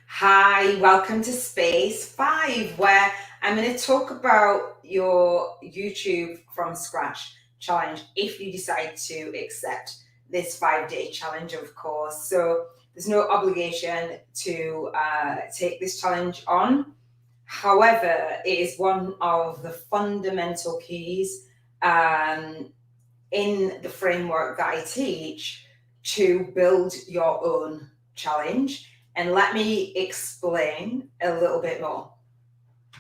Hi, welcome to Space 5, where I'm going to talk about your YouTube from scratch challenge if you decide to accept this 5-day challenge, of course. So there's no obligation to take this challenge on. However, it is one of the fundamental keys in the framework that I teach to build your own challenge. And let me explain a little bit more.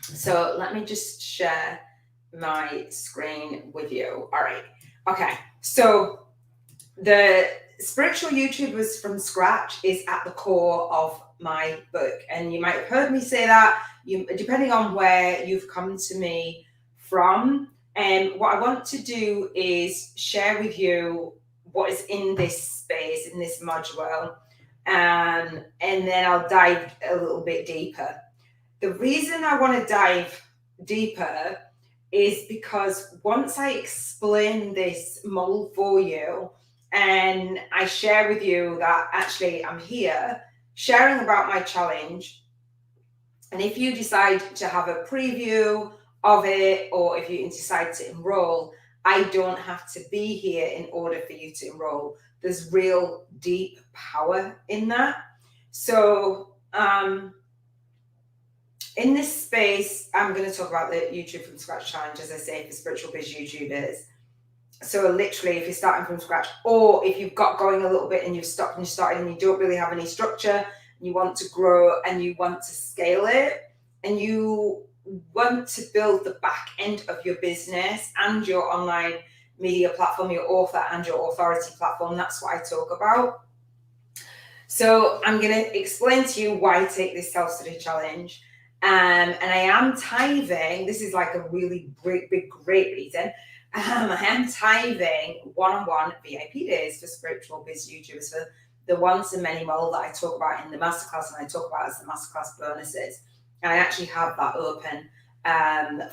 So let me just share my screen with you. All right. Okay. So the Spiritual YouTubers from Scratch is at the core of my book. And you might have heard me say that, depending on where you've come to me from. And what I want to do is share with you what is in this space, in this module, and then I'll dive a little bit deeper. The reason I want to dive deeper is because once I explain this model for you and I share with you that actually I'm here sharing about my challenge, and if you decide to have a preview of it or if you decide to enroll, I don't have to be here in order for you to enroll. There's real deep power in that. So, in this space, I'm going to talk about the YouTube from scratch challenge, as I say, for Spiritual Biz YouTubers. So literally, if you're starting from scratch, or if you've got going a little bit and you've stopped and you started and you don't really have any structure, and you want to grow and you want to scale it, and you want to build the back end of your business and your online media platform, your author and your authority platform, that's what I talk about. So I'm going to explain to you why I take this self-study challenge. And I am tithing. This is like a really great reason. I am tithing one-on-one VIP days for Spiritual Biz YouTubers, for the once and many more that I talk about in the masterclass and I talk about as the masterclass bonuses. And I actually have that open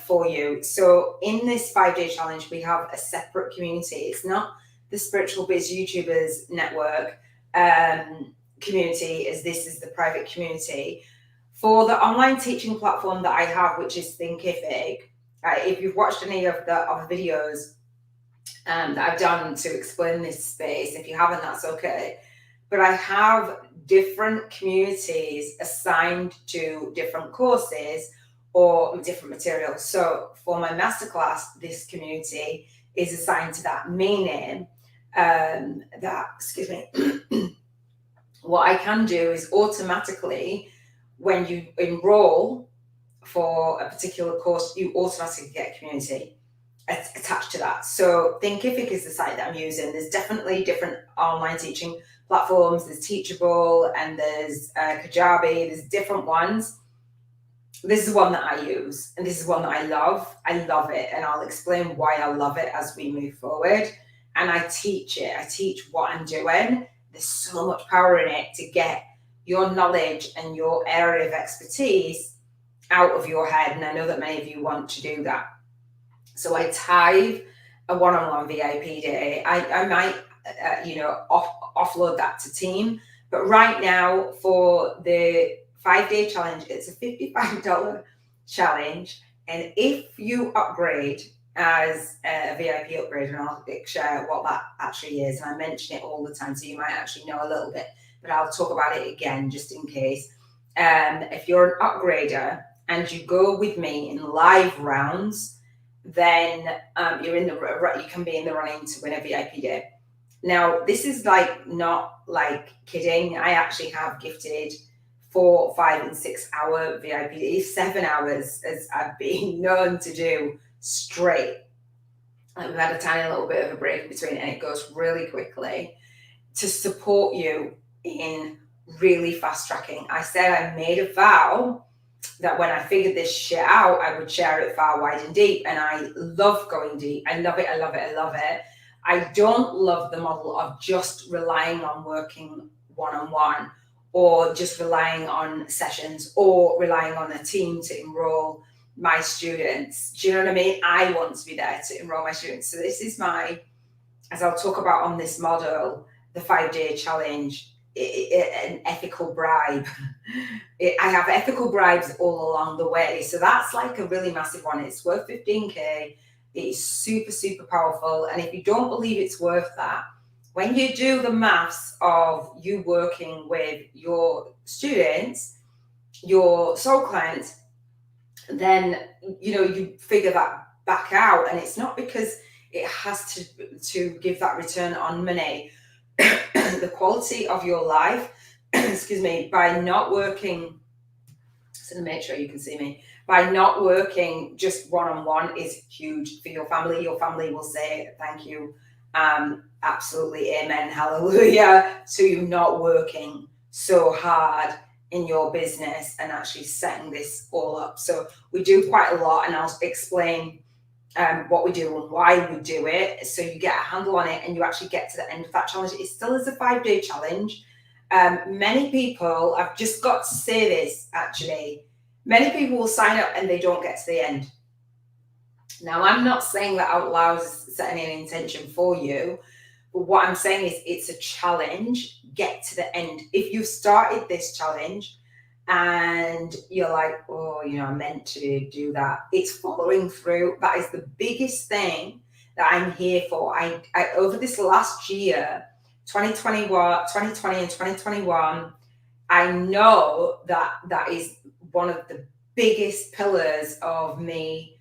for you. So in this 5-day challenge, we have a separate community. It's not the Spiritual Biz YouTubers Network community, as this is the private community. For the online teaching platform that I have, which is Thinkific, if you've watched any of the videos that I've done to explain this space, if you haven't, that's okay. But I have different communities assigned to different courses or different materials. So for my masterclass, this community is assigned to that, meaning what I can do is automatically, when you enroll for a particular course, you automatically get a community attached to that. So Thinkific is the site that I'm using. There's definitely different online teaching platforms. There's Teachable and there's Kajabi. There's different ones. This is one that I use, and this is one that I love. I love it, and I'll explain why I love it as we move forward. And I teach it. I teach what I'm doing. There's so much power in it to get your knowledge and your area of expertise out of your head. And I know that many of you want to do that. So I tithe a one-on-one VIP day. I might, offload that to team. But right now, for the 5-day challenge, it's a $55 challenge. And if you upgrade as a VIP upgrade, and I'll share what that actually is, and I mention it all the time, so you might actually know a little bit, but I'll talk about it again just in case. If you're an upgrader and you go with me in live rounds, then you can be in the running to win a VIP day. Now, this is not like kidding. I actually have gifted 4, 5, and 6 hour VIP days, 7 hours, as I've been known to do straight. We've had a tiny little bit of a break in between, and it goes really quickly to support you in really fast tracking. I said I made a vow that when I figured this shit out, I would share it far, wide, and deep. And I love going deep. I love it. I love it. I love it. I don't love the model of just relying on working one-on-one, or just relying on sessions, or relying on a team to enroll my students. Do you know what I mean? I want to be there to enroll my students. So this is as I'll talk about on this model, the 5-day challenge an ethical bribe. I have ethical bribes all along the way. So that's like a really massive one. It's worth 15K. It is super, super powerful. And if you don't believe it's worth that, when you do the maths of you working with your students, your soul clients, then, you know, you figure that back out. And it's not because it has to give that return on money. The quality of your life, excuse me, by not working, so to make sure you can see me, by not working just one-on-one is huge for your family. Your family will say thank you, absolutely, amen, hallelujah, to you not working so hard in your business and actually setting this all up. So we do quite a lot, and I'll explain what we do and why we do it, so you get a handle on it and you actually get to the end of that challenge. It still is a 5-day challenge. Many people, I've just got to say this actually, many people will sign up and they don't get to the end. Now, I'm not saying that out loud, setting an intention for you, but what I'm saying is it's a challenge. Get to the end. If you've started this challenge and you're like, oh, you know, I meant to do that, it's following through. That is the biggest thing that I'm here for. I over this last year, 2020 and 2021, I know that is one of the biggest pillars of me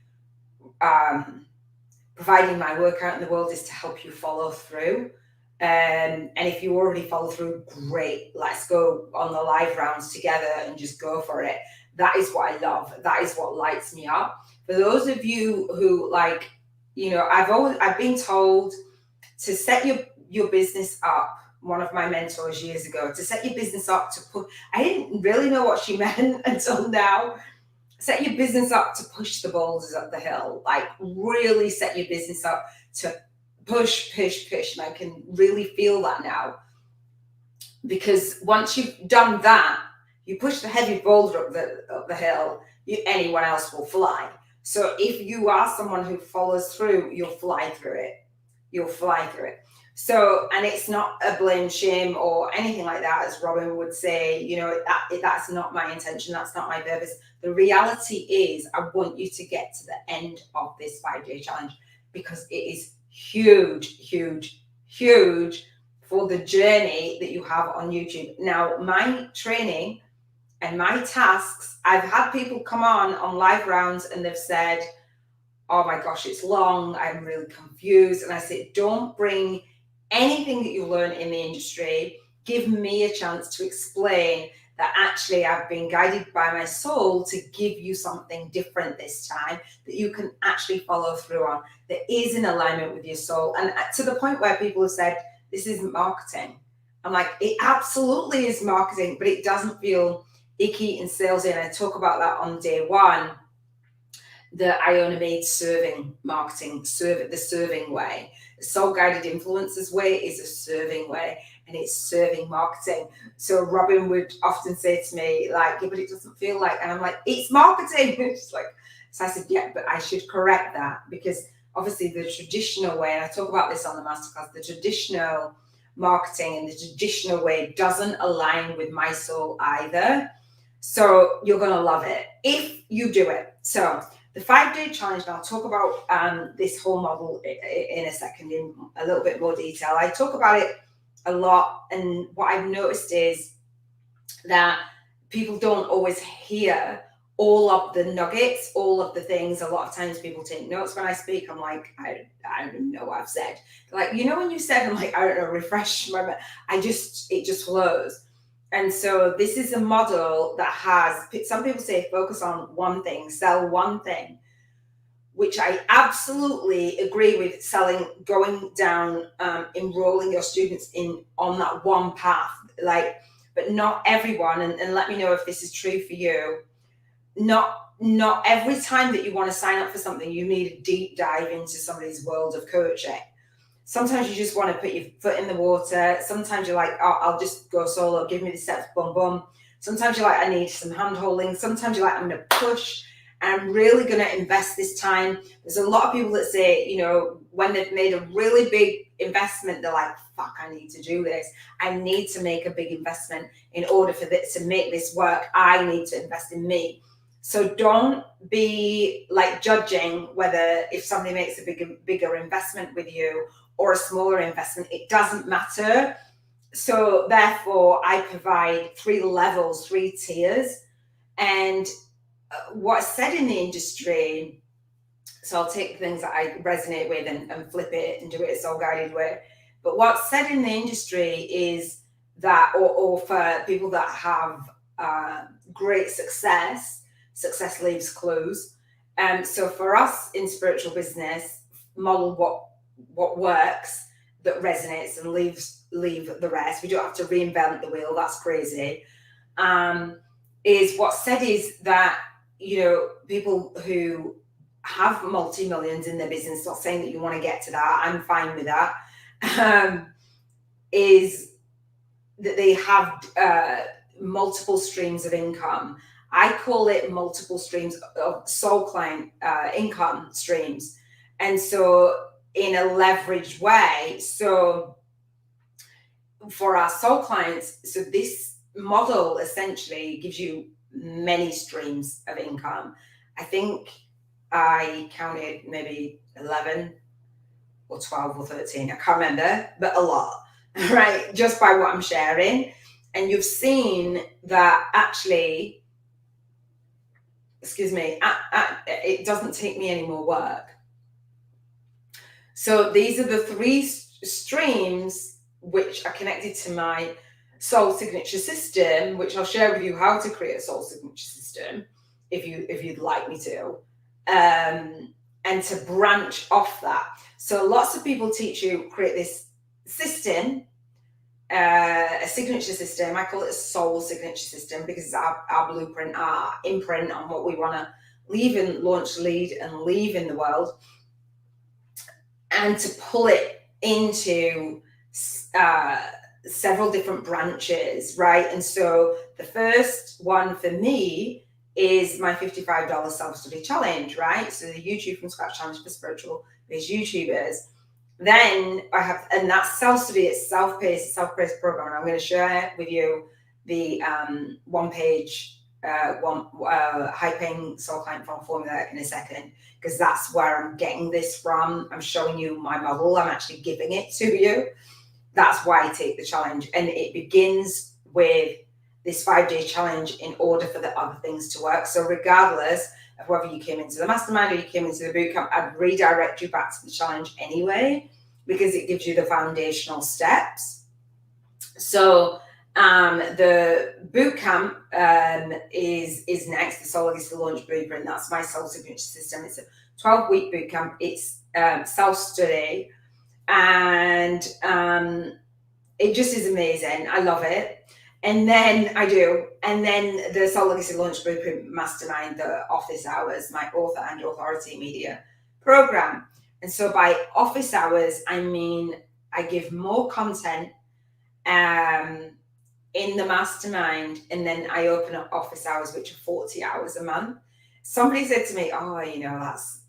providing my work out in the world, is to help you follow through. And if you already follow through, great. Let's go on the live rounds together and just go for it. That is what I love. That is what lights me up. For those of you who, like, you know, I've been told to set your business up. One of my mentors years ago, to set your business up to put, I didn't really know what she meant until now. Set your business up to push the boulders up the hill. Like, really set your business up to push. And I can really feel that now. Because once you've done that, you push the heavy boulder up the hill, anyone else will fly. So if you are someone who follows through, you'll fly through it. You'll fly through it. So, and it's not a blame, shame, or anything like that, as Robin would say, you know, that's not my intention. That's not my purpose. The reality is, I want you to get to the end of this 5-day challenge, because it is huge for the journey that you have on YouTube. Now, my training and my tasks, I've had people come on live rounds and they've said, oh my gosh, it's long, I'm really confused. And I said, don't bring anything that you learn in the industry. Give me a chance to explain that actually I've been guided by my soul to give you something different this time that you can actually follow through on, that is in alignment with your soul. And to the point where people have said, this isn't marketing. I'm like, it absolutely is marketing, but it doesn't feel icky and salesy. And I talk about that on day one. The Iona Meade serving marketing, the serving way. The soul guided influencers way is a serving way, and it's serving marketing. So Robin would often say to me, like, yeah, but it doesn't feel like, and I'm like, it's marketing. It's like, so I said, yeah, but I should correct that, because obviously the traditional way, and I talk about this on the masterclass, the traditional marketing and the traditional way doesn't align with my soul either. So you're going to love it if you do it. So the 5-day challenge, and I'll talk about this whole model in a second in a little bit more detail. I talk about it a lot, and what I've noticed is that people don't always hear all of the nuggets, all of the things. A lot of times people take notes when I speak. I'm like, I don't even know what I've said. They're like, you know, when you said, I'm like, I don't know, refresh my mind. It just flows. And so this is a model that has, some people say focus on one thing, sell one thing, which I absolutely agree with. Selling, going down, enrolling your students on that one path, like, but not everyone, and let me know if this is true for you. Not every time that you want to sign up for something, you need a deep dive into somebody's world of coaching. Sometimes you just want to put your foot in the water. Sometimes you're like, oh, I'll just go solo. Give me the steps, boom, boom. Sometimes you're like, I need some hand holding. Sometimes you're like, I'm going to push. And I'm really going to invest this time. There's a lot of people that say, you know, when they've made a really big investment, they're like, fuck, I need to do this. I need to make a big investment in order for this to make this work. I need to invest in me. So don't be like judging whether if somebody makes a bigger investment with you or a smaller investment. It doesn't matter. So therefore, I provide 3 levels, 3 tiers. And what's said in the industry, so I'll take things that I resonate with and flip it and do it a soul guided way. But what's said in the industry is that, or for people that have great success leaves clues. So for us in spiritual business, model what works, that resonates, and leave the rest. We don't have to reinvent the wheel. That's crazy. Is what's said is that, you know, people who have multi-millions in their business, not saying that you want to get to that, I'm fine with that, is that they have multiple streams of income. I call it multiple streams of soul client income streams. And so in a leveraged way. So for our soul clients, so this model essentially gives you many streams of income. I think I counted maybe 11 or 12 or 13, I can't remember, but a lot, right? Just by what I'm sharing. And you've seen that actually, it doesn't take me any more work. So these are the 3 streams which are connected to my soul signature system, which I'll share with you how to create a soul signature system if you'd like me to, and to branch off that. So lots of people teach you create this system, a signature system. I call it a soul signature system because it's our blueprint, our imprint on what we want to leave and launch, lead and leave in the world, and to pull it into several different branches, right? And so the first one for me is my $55 self-study challenge, right? So the YouTube from Scratch challenge for Spiritual Biz YouTubers. Then I have, and that's self-study, it's self-paced program. I'm going to share with you the one-page, high-paying soul client formula in a second, because that's where I'm getting this from. I'm showing you my model. I'm actually giving it to you. That's why I take the challenge. And it begins with this 5-day challenge in order for the other things to work. So regardless of whether you came into the mastermind or you came into the bootcamp, I'd redirect you back to the challenge anyway, because it gives you the foundational steps. So the bootcamp is next, the Soul Legacy Launch Blueprint. That's my soul signature system. It's a 12-week bootcamp. It's self-study. And it just is amazing. I love it. And then the Soul Legacy Launch Blueprint Mastermind, the office hours, my author and authority media program. And so by office hours, I mean, I give more content in the mastermind, and then I open up office hours, which are 40 hours a month. Somebody said to me, oh, you know,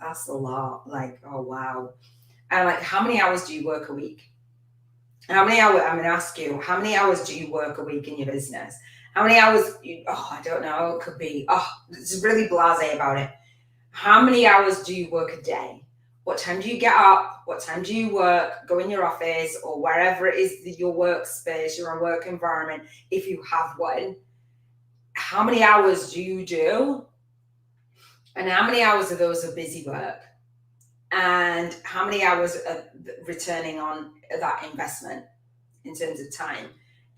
that's a lot. Like, oh, wow. And I'm like, how many hours do you work a week? How many hours, I'm going to ask you, how many hours do you work a week in your business? How many hours, I don't know, it could be, it's really blasé about it. How many hours do you work a day? What time do you get up? What time do you work? Go in your office or wherever it is, your workspace, your work environment, if you have one. How many hours do you do? And how many hours of those are busy work? And how many hours are returning on that investment in terms of time?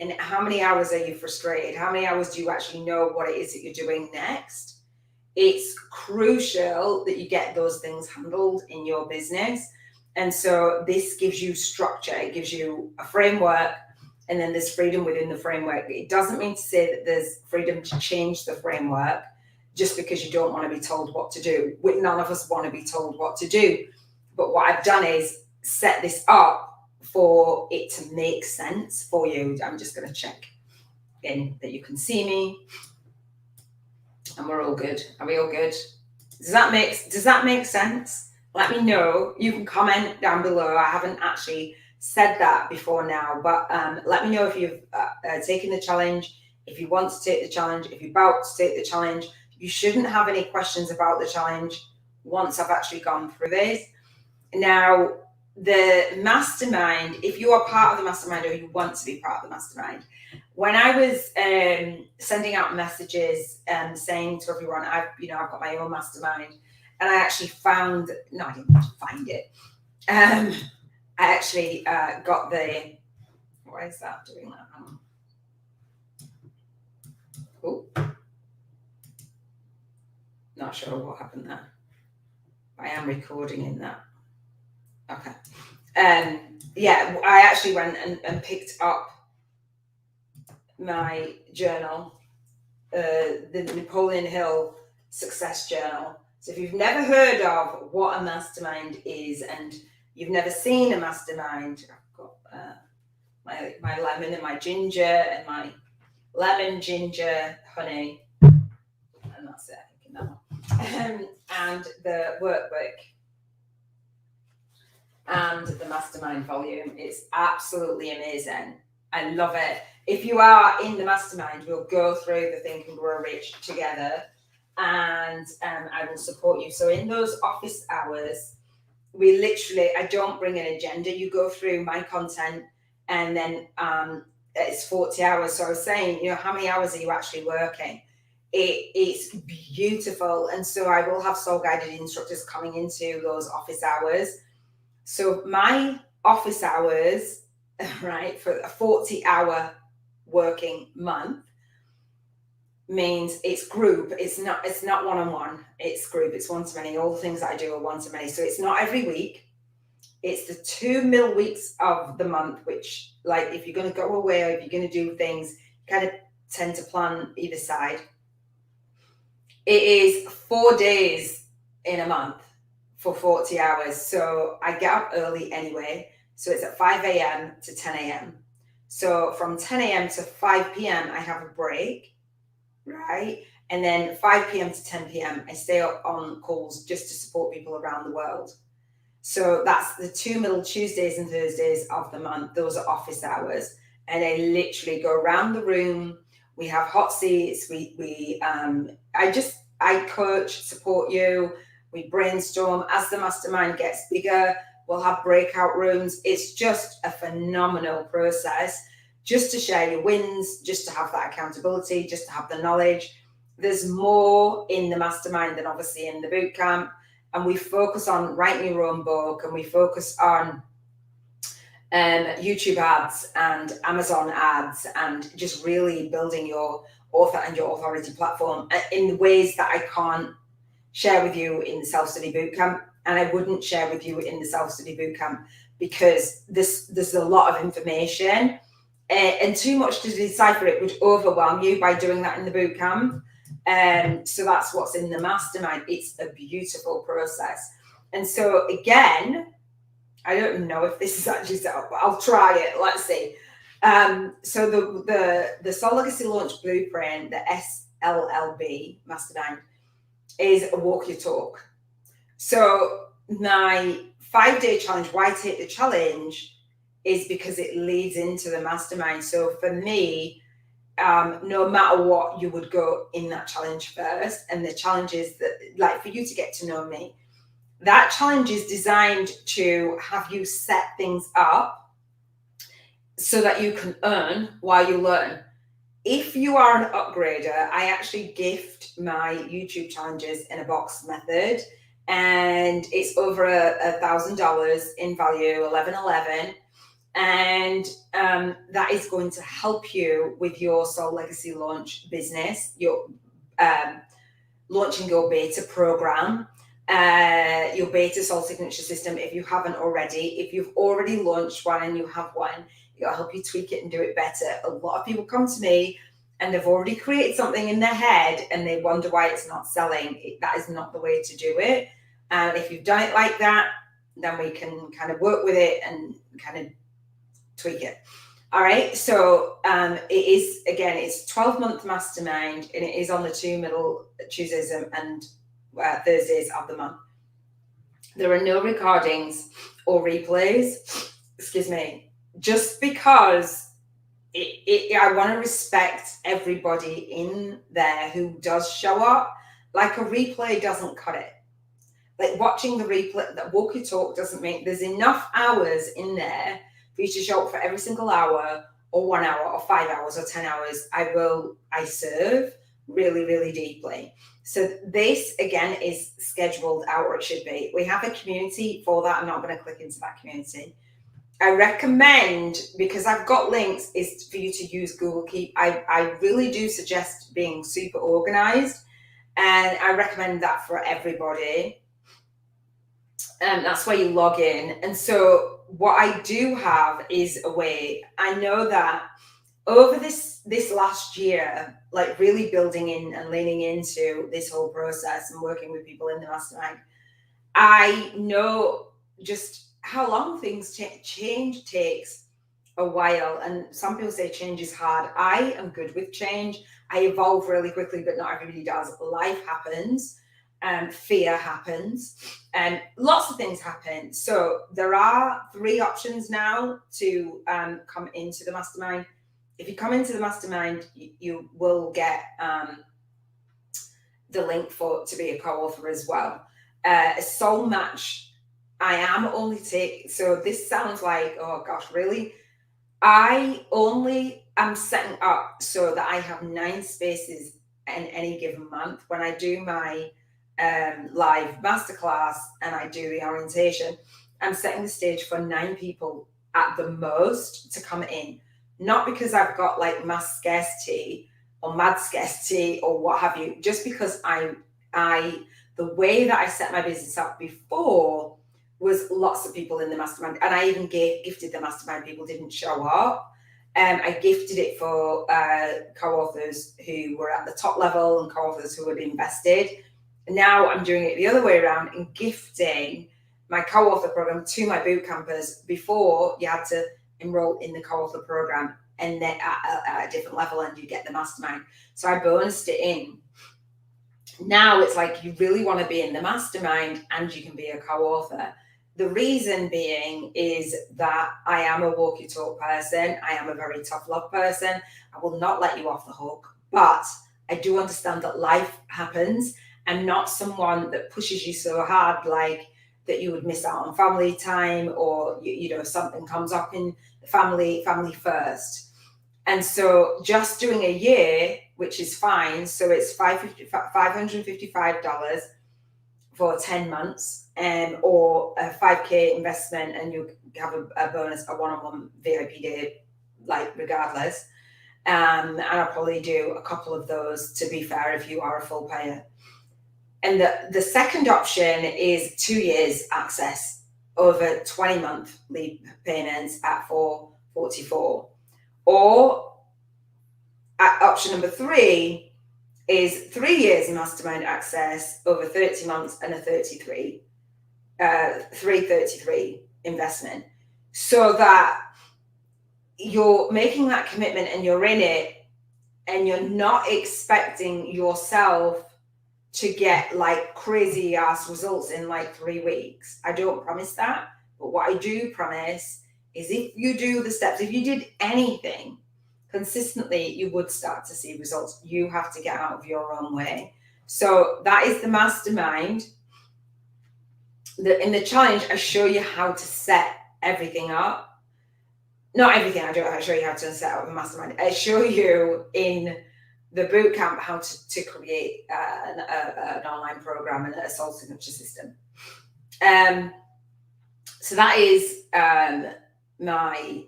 And how many hours are you frustrated? How many hours do you actually know what it is that you're doing next? It's crucial that you get those things handled in your business. And so this gives you structure. It gives you a framework, and then there's freedom within the framework. It doesn't mean to say that there's freedom to change the framework just because you don't want to be told what to do. None of us want to be told what to do. But what I've done is set this up for it to make sense for you. I'm just going to check in that you can see me. And we're all good. Are we all good? Does that make sense? Let me know. You can comment down below. I haven't actually said that before now, but let me know if you've taken the challenge, if you want to take the challenge, if you're about to take the challenge. You shouldn't have any questions about the challenge once I've actually gone through this. Now, the mastermind, if you are part of the mastermind or you want to be part of the mastermind, when I was sending out messages and saying to everyone, I've got my own mastermind, and I actually found, no, I didn't find it. I actually got the, why is that doing that? Oh, not sure what happened there. I am recording in that. Okay. Yeah, I actually went and picked up my journal, the Napoleon Hill Success Journal. So if you've never heard of what a mastermind is and you've never seen a mastermind, I've got my lemon and my ginger and my lemon, ginger, honey, and that's it, I think, in that one. And the workbook and the mastermind volume. It's absolutely amazing. I love it. If you are in the mastermind, we'll go through the Think and Grow Rich together, and I will support you. So in those office hours, we literally, I don't bring an agenda. You go through my content, and then it's 40 hours. So I was saying, how many hours are you actually working? It's beautiful. And so I will have soul guided instructors coming into those office hours. So my office hours, right, for a 40-hour working month means it's group. It's not one-on-one. It's group. It's one-to-many. All the things that I do are one-to-many. So it's not every week. It's the 2 middle weeks of the month, which, like, if you're going to go away or if you're going to do things, you kind of tend to plan either side. It is 4 days in a month for 40 hours. So I get up early anyway. So it's at 5 a.m. to 10 a.m. So from 10 a.m. to 5 p.m. I have a break, right? And then 5 p.m. to 10 p.m. I stay up on calls just to support people around the world. So that's the 2 middle Tuesdays and Thursdays of the month. Those are office hours. And I literally go around the room. We have hot seats. I coach, support you. We brainstorm. As the mastermind gets bigger, we'll have breakout rooms. It's just a phenomenal process, just to share your wins, just to have that accountability, just to have the knowledge. There's more in the mastermind than obviously in the bootcamp. And we focus on writing your own book, and we focus on YouTube ads and Amazon ads, and just really building your author and your authority platform in ways that I can't share with you in the self-study bootcamp. And I wouldn't share with you in the self-study bootcamp because there's a lot of information and too much to decipher. It would overwhelm you by doing that in the bootcamp. So that's what's in the mastermind. It's a beautiful process. And so again, I don't know if this is actually set up, but I'll try it. Let's see. So the Soul Legacy Launch Blueprint, the SLLB mastermind, is a walk your talk. So my 5-day challenge, why take the challenge, is because it leads into the mastermind. So for me, no matter what, you would go in that challenge first. And the challenge is that, like, for you to get to know me, that challenge is designed to have you set things up so that you can earn while you learn. If you are an upgrader, I actually gift my YouTube challenges in a box method, and it's over $1,000 in value, 1111. And that is going to help you with your Soul Legacy launch business, your launching your beta program, your beta soul signature system if you haven't already. If you've already launched one and you have one, it'll help you tweak it and do it better. A lot of people come to me and they've already created something in their head and they wonder why it's not selling. That is not the way to do it. And if you've done it like that, then we can kind of work with it and kind of tweak it. All right. So it is, again, it's 12-month mastermind, and it is on the 2 middle Tuesdays and Thursdays of the month. There are no recordings or replays. excuse me, just because I want to respect everybody in there who does show up. Like, a replay doesn't cut it. Like, watching the replay, that walk your talk doesn't make, there's enough hours in there for you to show up for every single hour, or 1 hour, or 5 hours, or 10 hours. I serve really, really deeply. So this, again, is scheduled out, or it should be. We have a community for that. I'm not going to click into that community. I recommend, because I've got links, is for you to use Google Keep. I really do suggest being super organized, and I recommend that for everybody. That's where you log in. And so what I do have is a way. I know that over this last year, like really building in and leaning into this whole process and working with people in the mastermind, I know just how long things change takes a while. And some people say change is hard. I am good with change. I evolve really quickly, but not everybody does. Life happens, fear happens, and lots of things happen. So there are 3 options now to come into the mastermind. If you come into the mastermind, you will get the link to be a co-author as well. A soul match, I am only so this sounds like, oh gosh, really? I only am setting up so that I have 9 spaces in any given month. When I do my live masterclass and I do the orientation, I'm setting the stage for 9 people at the most to come in. Not because I've got like mass scarcity or mad scarcity or what have you, just because the way that I set my business up before was lots of people in the mastermind, and I even gifted the mastermind. People didn't show up. I gifted it for co-authors who were at the top level and co-authors who had invested. Now I'm doing it the other way around and gifting my co-author program to my boot campers. Before, you had to enroll in the co-author program and then at a different level, and you get the mastermind. So I bonused it in. Now it's like, you really want to be in the mastermind and you can be a co-author. The reason being is that I am a walk your talk person. I am a very tough love person. I will not let you off the hook, but I do understand that life happens. I'm not someone that pushes you so hard, like that you would miss out on family time, or you know, something comes up in the family first. And so just doing a year, which is fine. So it's $555 for 10 months, or a 5K investment, and you have a bonus, a one-on-one VIP day, like regardless. And I'll probably do a couple of those, to be fair, if you are a full payer. And the second option is 2 years access over 20 monthly payments at $444. Or option number 3 is 3 years mastermind access over 30 months and a 333 investment, so that you're making that commitment and you're in it, and you're not expecting yourself to get like crazy ass results in like 3 weeks. I don't promise that, but what I do promise is, if you do the steps, if you did anything consistently, you would start to see results. You have to get out of your own way. So that is the mastermind. In the challenge, I show you how to set everything up. Not everything, I show you how to set up a mastermind. I show you in the bootcamp how to create an online program and a soul signature system. So that is my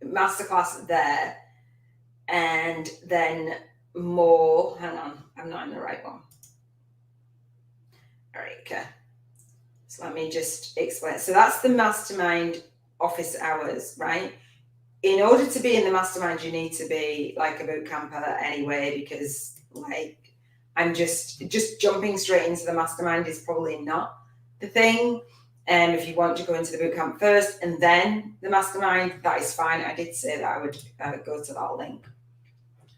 masterclass there. And then more, hang on, I'm not in the right one. All right, okay. So let me just explain. So that's the mastermind office hours, right? In order to be in the mastermind, you need to be like a boot camper anyway, because like, I'm just jumping straight into the mastermind is probably not the thing. And if you want to go into the boot camp first and then the mastermind, that is fine. I did say that I would go to that link.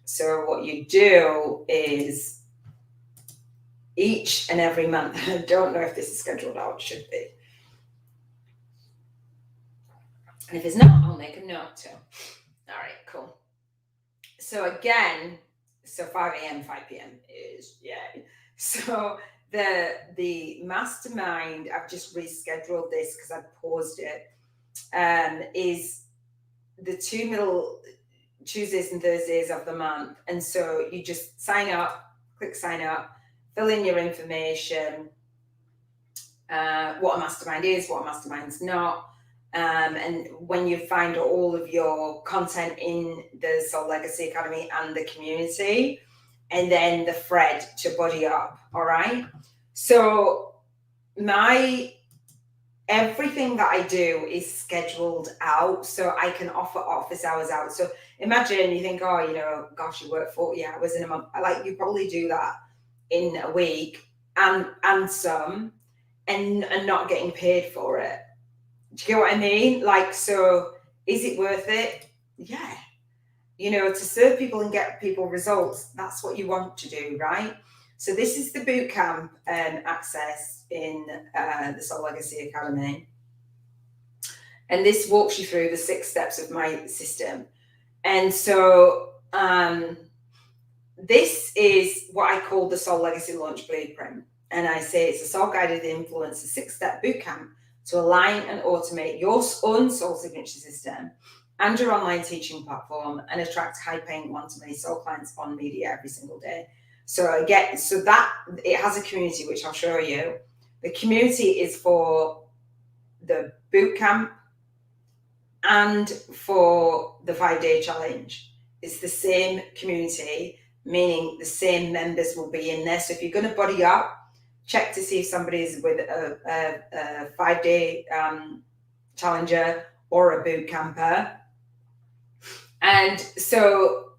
So what you do is each and every month, I don't know if this is scheduled out, it should be. And if it's not, I'll make a note too. All right, cool. So again, so 5 a.m., 5 p.m. is, yeah. So the mastermind, I've just rescheduled this because I paused it, is the 2 middle Tuesdays and Thursdays of the month. And so you just sign up, click sign up, fill in your information, what a mastermind is, what a mastermind's not. And when you find all of your content in the Soul Legacy Academy and the community, and then the thread to body up. All right. So everything that I do is scheduled out, so I can offer office hours out. So imagine you think, oh, you know, gosh, you work 40 hours in a month. Like, you probably do that in a week and some, and not getting paid for it. Do you get what I mean? Like, so is it worth it? Yeah. You know, to serve people and get people results, that's what you want to do, right? So this is the bootcamp access in the Soul Legacy Academy. And this walks you through the 6 steps of my system. And so this is what I call the Soul Legacy Launch Blueprint. And I say it's a soul-guided influencer 6-step bootcamp to align and automate your own soul signature system and your online teaching platform and attract high-paying one-to-many soul clients on Meade every single day. So again, that it has a community, which I'll show you. The community is for the bootcamp and for the 5-day challenge. It's the same community, meaning the same members will be in there. So if you're going to body up, check to see if somebody's with a 5-day challenger or a boot camper. And so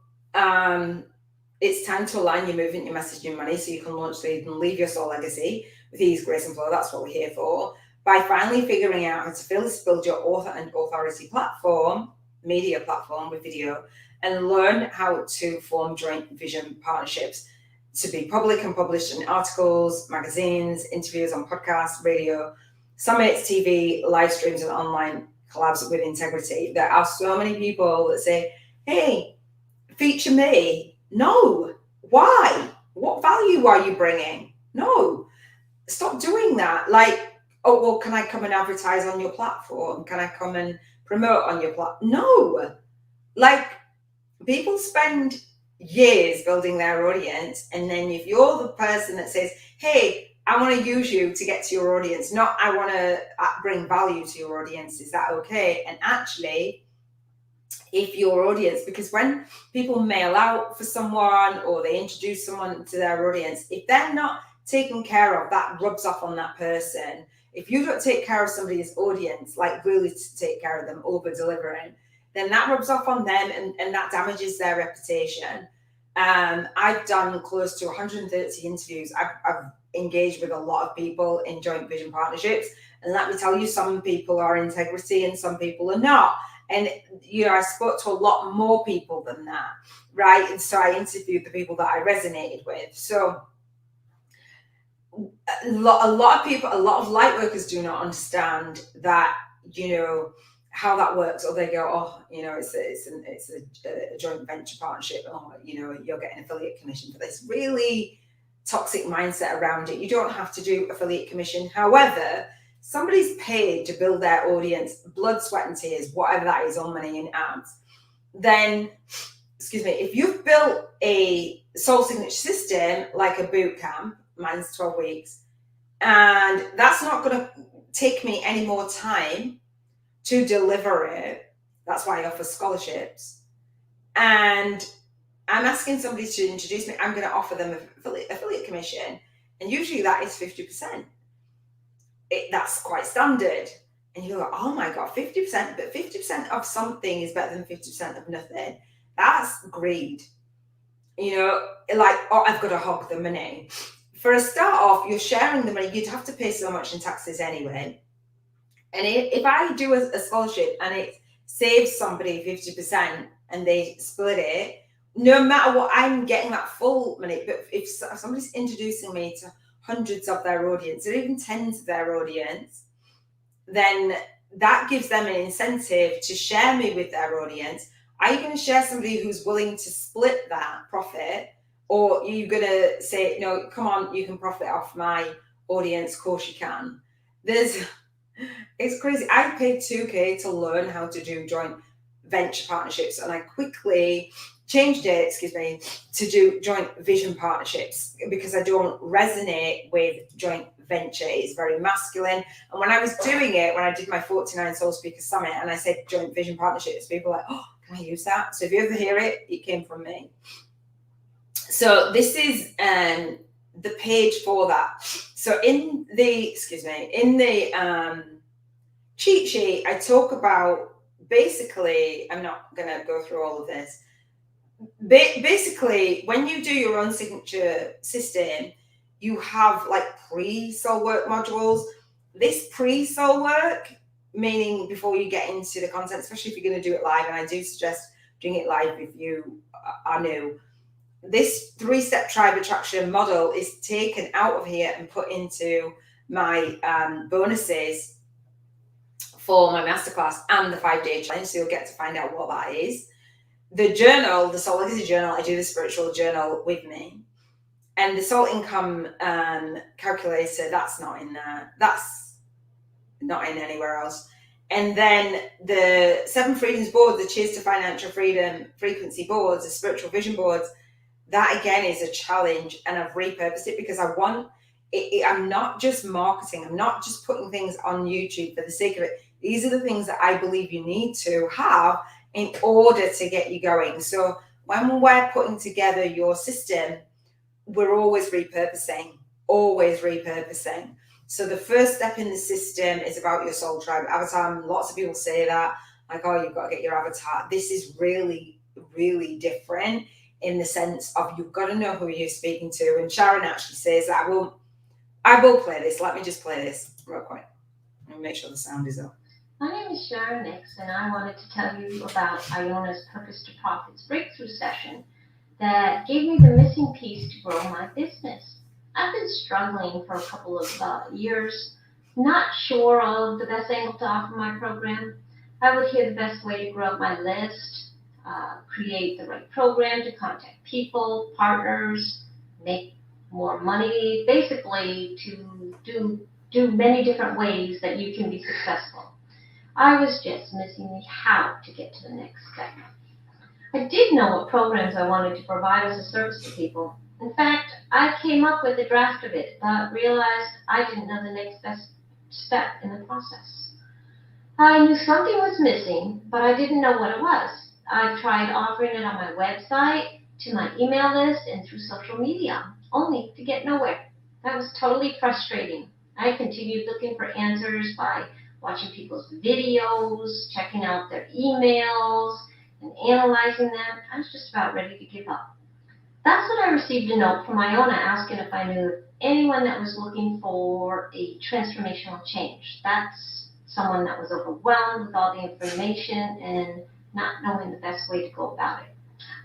it's time to align your movement, your message, your money, so you can launch, so you can leave your soul legacy with ease, grace, and flow. That's what we're here for. By finally figuring out how to build your author and authority platform, media platform with video, and learn how to form joint vision partnerships to be public and published in articles, magazines, interviews on podcasts, radio, summits, TV, live streams, and online collabs with integrity. There are so many people that say, hey, feature me. No. Why? What value are you bringing? No. Stop doing that. Like, oh, well, can I come and advertise on your platform? Can I come and promote on your platform? No. Like, people spend years building their audience, and then if you're the person that says, hey, I want to use you to get to your audience, not I want to bring value to your audience, is that okay? And actually, if your audience, because when people mail out for someone or they introduce someone to their audience, if they're not taken care of, that rubs off on that person. If you don't take care of somebody's audience, like really to take care of them, over delivering, then that rubs off on them, and that damages their reputation. I've done close to 130 interviews. I've engaged with a lot of people in joint vision partnerships, and let me tell you, some people are integrity and some people are not. And you know, I spoke to a lot more people than that, right? And so I interviewed the people that I resonated with. So a lot of people, a lot of light workers do not understand that, you know, how that works, or they go, oh, you know, it's a joint venture partnership. Oh, you know, you're getting affiliate commission for this. Really toxic mindset around it. You don't have to do affiliate commission. However, somebody's paid to build their audience, blood, sweat, and tears, whatever that is, on money and ads. Then, excuse me, if you've built a soul signature system like a boot camp, mine's 12 weeks, and that's not going to take me any more time to deliver it. That's why I offer scholarships. And I'm asking somebody to introduce me. I'm going to offer them affiliate commission. And usually that is 50%. That's quite standard. And you go, oh my God, 50%, but 50% of something is better than 50% of nothing. That's greed. You know, like, oh, I've got to hog the money. For a start off, you're sharing the money. You'd have to pay so much in taxes anyway. And if I do a scholarship and it saves somebody 50% and they split it, no matter what, I'm getting that full money. But if somebody's introducing me to hundreds of their audience, or even tens of their audience, then that gives them an incentive to share me with their audience. Are you going to share somebody who's willing to split that profit? Or are you going to say, no, come on, you can profit off my audience? Of course you can. It's crazy. I paid $2,000 to learn how to do joint venture partnerships, and I quickly changed it, to do joint vision partnerships, because I don't resonate with joint venture. It's very masculine. And when I was doing it, when I did my 49 Soul Speaker Summit and I said joint vision partnerships, people were like, oh, can I use that? So if you ever hear it, it came from me. So this is the page for that. So in the cheat sheet, I talk about, basically, I'm not going to go through all of this. Basically, when you do your own signature system, you have like pre-soul work modules. This pre-soul work, meaning before you get into the content, especially if you're going to do it live, and I do suggest doing it live if you are new. This 3-step tribe attraction model is taken out of here and put into my bonuses for my masterclass and the 5-day challenge. So you'll get to find out what that is. The journal, the Soul Legacy Journal, I do the spiritual journal with me. And the soul income calculator, that's not in there. That's not in anywhere else. And then the 7 freedoms board, the Cheers to Financial Freedom frequency boards, the spiritual vision boards, that again is a challenge, and I've repurposed it because I want it. I'm not just marketing. I'm not just putting things on YouTube for the sake of it. These are the things that I believe you need to have in order to get you going. So when we're putting together your system, we're always repurposing. So the first step in the system is about your soul tribe avatar. And lots of people say that, like, oh, you've got to get your avatar. This is really, really different in the sense of you've got to know who you're speaking to. And Sharon actually says that I will play this. Let me just play this real quick. Let me make sure the sound is up. My name is Sharon Nix, and I wanted to tell you about Iona's Purpose to Profits breakthrough session that gave me the missing piece to grow my business. I've been struggling for a couple of years, not sure of the best angle to offer my program. I would hear the best way to grow up my list, create the right program to contact people, partners, make more money, basically to do many different ways that you can be successful. I was just missing the how to get to the next step. I did know what programs I wanted to provide as a service to people. In fact, I came up with a draft of it, but realized I didn't know the next best step in the process. I knew something was missing, but I didn't know what it was. I tried offering it on my website, to my email list, and through social media, only to get nowhere. That was totally frustrating. I continued looking for answers by watching people's videos, checking out their emails, and analyzing them. I was just about ready to give up. That's when I received a note from Iona asking if I knew anyone that was looking for a transformational change. That's someone that was overwhelmed with all the information and not knowing the best way to go about it.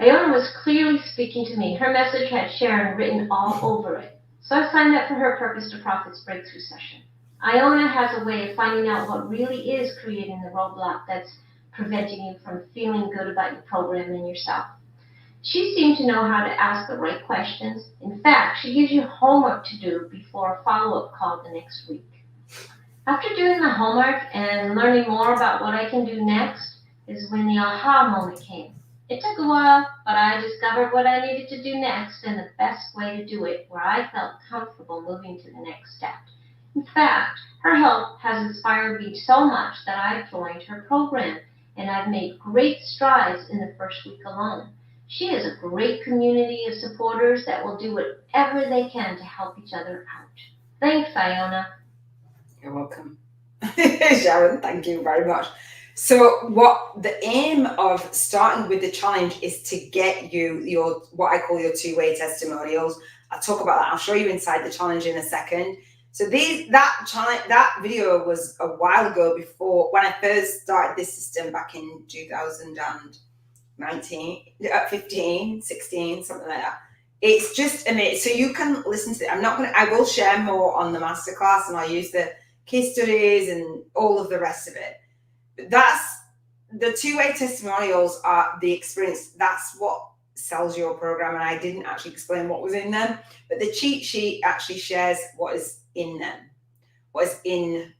Iona was clearly speaking to me. Her message had Sharon written all over it. So I signed up for her Purpose to Profits breakthrough session. Iona has a way of finding out what really is creating the roadblock that's preventing you from feeling good about your program and yourself. She seemed to know how to ask the right questions. In fact, she gives you homework to do before a follow-up call the next week. After doing the homework and learning more about what I can do next is when the aha moment came. It took a while, but I discovered what I needed to do next and the best way to do it where I felt comfortable moving to the next step. In fact, her help has inspired me so much that I've joined her program, and I've made great strides in the first week alone. She has a great community of supporters that will do whatever they can to help each other out. Thanks, Iona. You're welcome. Sharon, thank you very much. So what the aim of starting with the challenge is to get you your, what I call your two-way testimonials. I'll talk about that. I'll show you inside the challenge in a second. So that video was a while ago, before when I first started this system back in 2019, 15, 16, something like that. It's just amazing. So you can listen to it. I will share more on the masterclass, and I'll use the case studies and all of the rest of it. that's the two-way testimonials are the experience. That's what sells your program. And I didn't actually explain what was in them, but the cheat sheet actually shares what is in them, what is in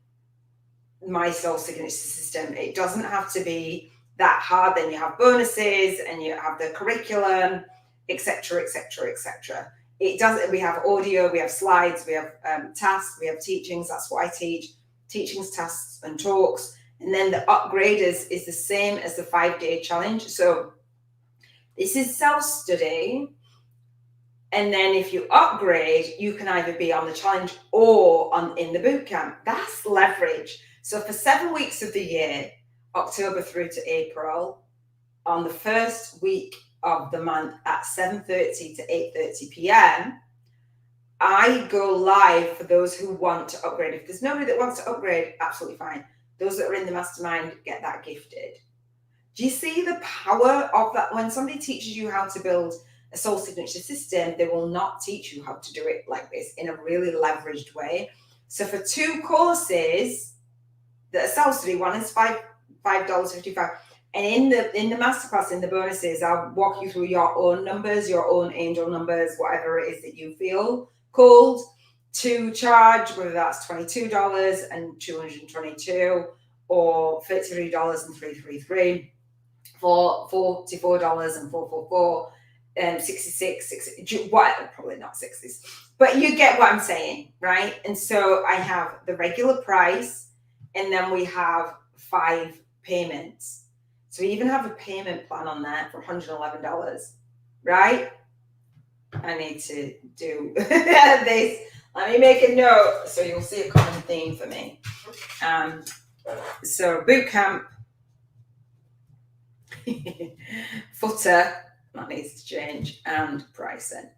my soul signature system. It doesn't have to be that hard. Then you have bonuses and you have the curriculum, etc., etc., etc. It doesn't. We have audio, we have slides, we have tasks, we have teachings. That's what I teach: teachings, tasks, and talks. And then the upgraders is the same as the 5-day challenge. So this is self-study. And then if you upgrade, you can either be on the challenge or in the boot camp. That's leverage. So for 7 weeks of the year, October through to April, on the first week of the month at 7:30 to 8:30 p.m., I go live for those who want to upgrade. If there's nobody that wants to upgrade, absolutely fine. Those that are in the mastermind get that gifted. Do you see the power of that? When somebody teaches you how to build a soul signature system, they will not teach you how to do it like this in a really leveraged way. So for 2 courses that are self-study, one is $5.55. And in the masterclass, in the bonuses, I'll walk you through your own numbers, your own angel numbers, whatever it is that you feel called to charge, whether that's $22 and $222 or $33 and $333, for $44 and $444, 66, 60, what, probably not 60s, but you get what I'm saying, right? And so I have the regular price, and then we have 5 payments. So we even have a payment plan on that for $111, right? I need to do this. Let me make a note so you'll see a common theme for me. So boot camp, footer, that needs to change, and pricing.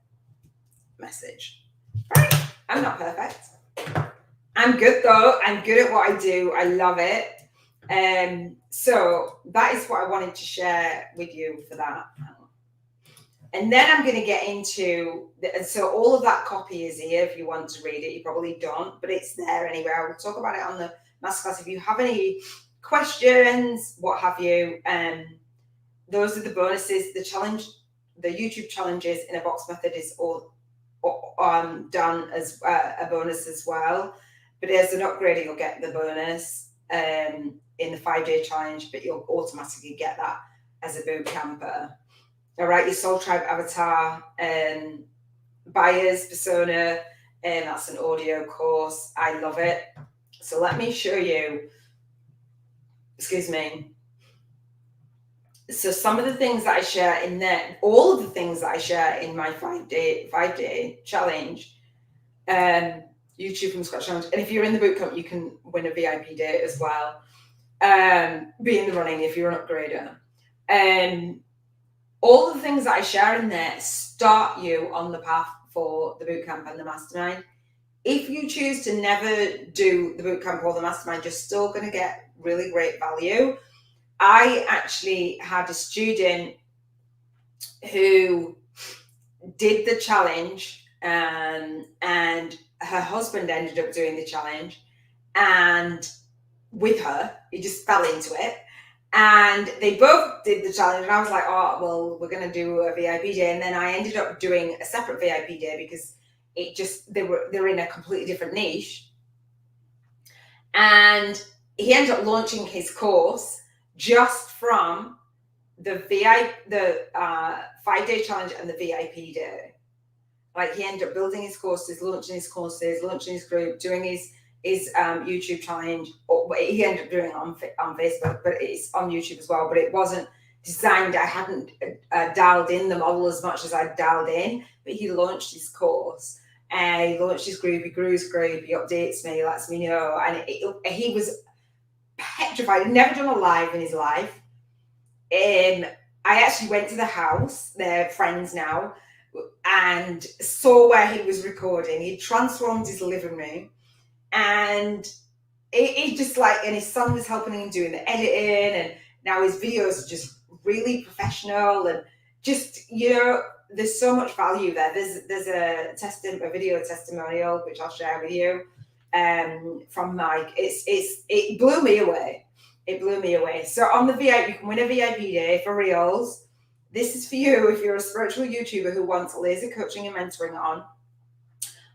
Message. Right, I'm not perfect. I'm good though. I'm good at what I do. I love it. So that is what I wanted to share with you for that. And then I'm going to get into, so all of that copy is here if you want to read it. You probably don't, but it's there anyway. I will talk about it on the masterclass. If you have any questions, what have you, those are the bonuses. The challenge, the YouTube challenges in a box method is all done as a bonus as well. But as an upgrader, you'll get the bonus in the 5-day challenge, but you'll automatically get that as a boot camper. All right, your Soul Tribe avatar, buyer's persona, and that's an audio course. I love it. So let me show you, excuse me. So some of the things that I share in there, all of the things that I share in my 5-day challenge, YouTube from scratch challenge. And if you're in the bootcamp, you can win a VIP day as well. Be in the running if you're an upgrader. All the things that I share in there start you on the path for the bootcamp and the mastermind. If you choose to never do the bootcamp or the mastermind, you're still going to get really great value. I actually had a student who did the challenge, and her husband ended up doing the challenge, and with her, he just fell into it. And they both did the challenge, and I was like, oh, well, we're going to do a VIP day. And then I ended up doing a separate VIP day because it just, they're in a completely different niche. And he ended up launching his course just from the 5-day challenge and the VIP day. Like, he ended up building his courses, launching his group, doing his YouTube challenge. He ended up doing it on Facebook, but it's on YouTube as well. But it wasn't designed. I hadn't dialed in the model as much as I dialed in. But he launched his course, and he launched his group. He grew his group. He updates me, lets me know, and he was petrified. He'd never done a live in his life. I actually went to the house. They're friends now, and saw where he was recording. He transformed his living room. And it just like, and his son was helping him doing the editing, and now his videos are just really professional, and just, you know, there's so much value there. There's a video testimonial which I'll share with you from Mike. It blew me away. It blew me away. So on the VIP, you can win a VIP day for reals. This is for you if you're a spiritual YouTuber who wants laser coaching and mentoring on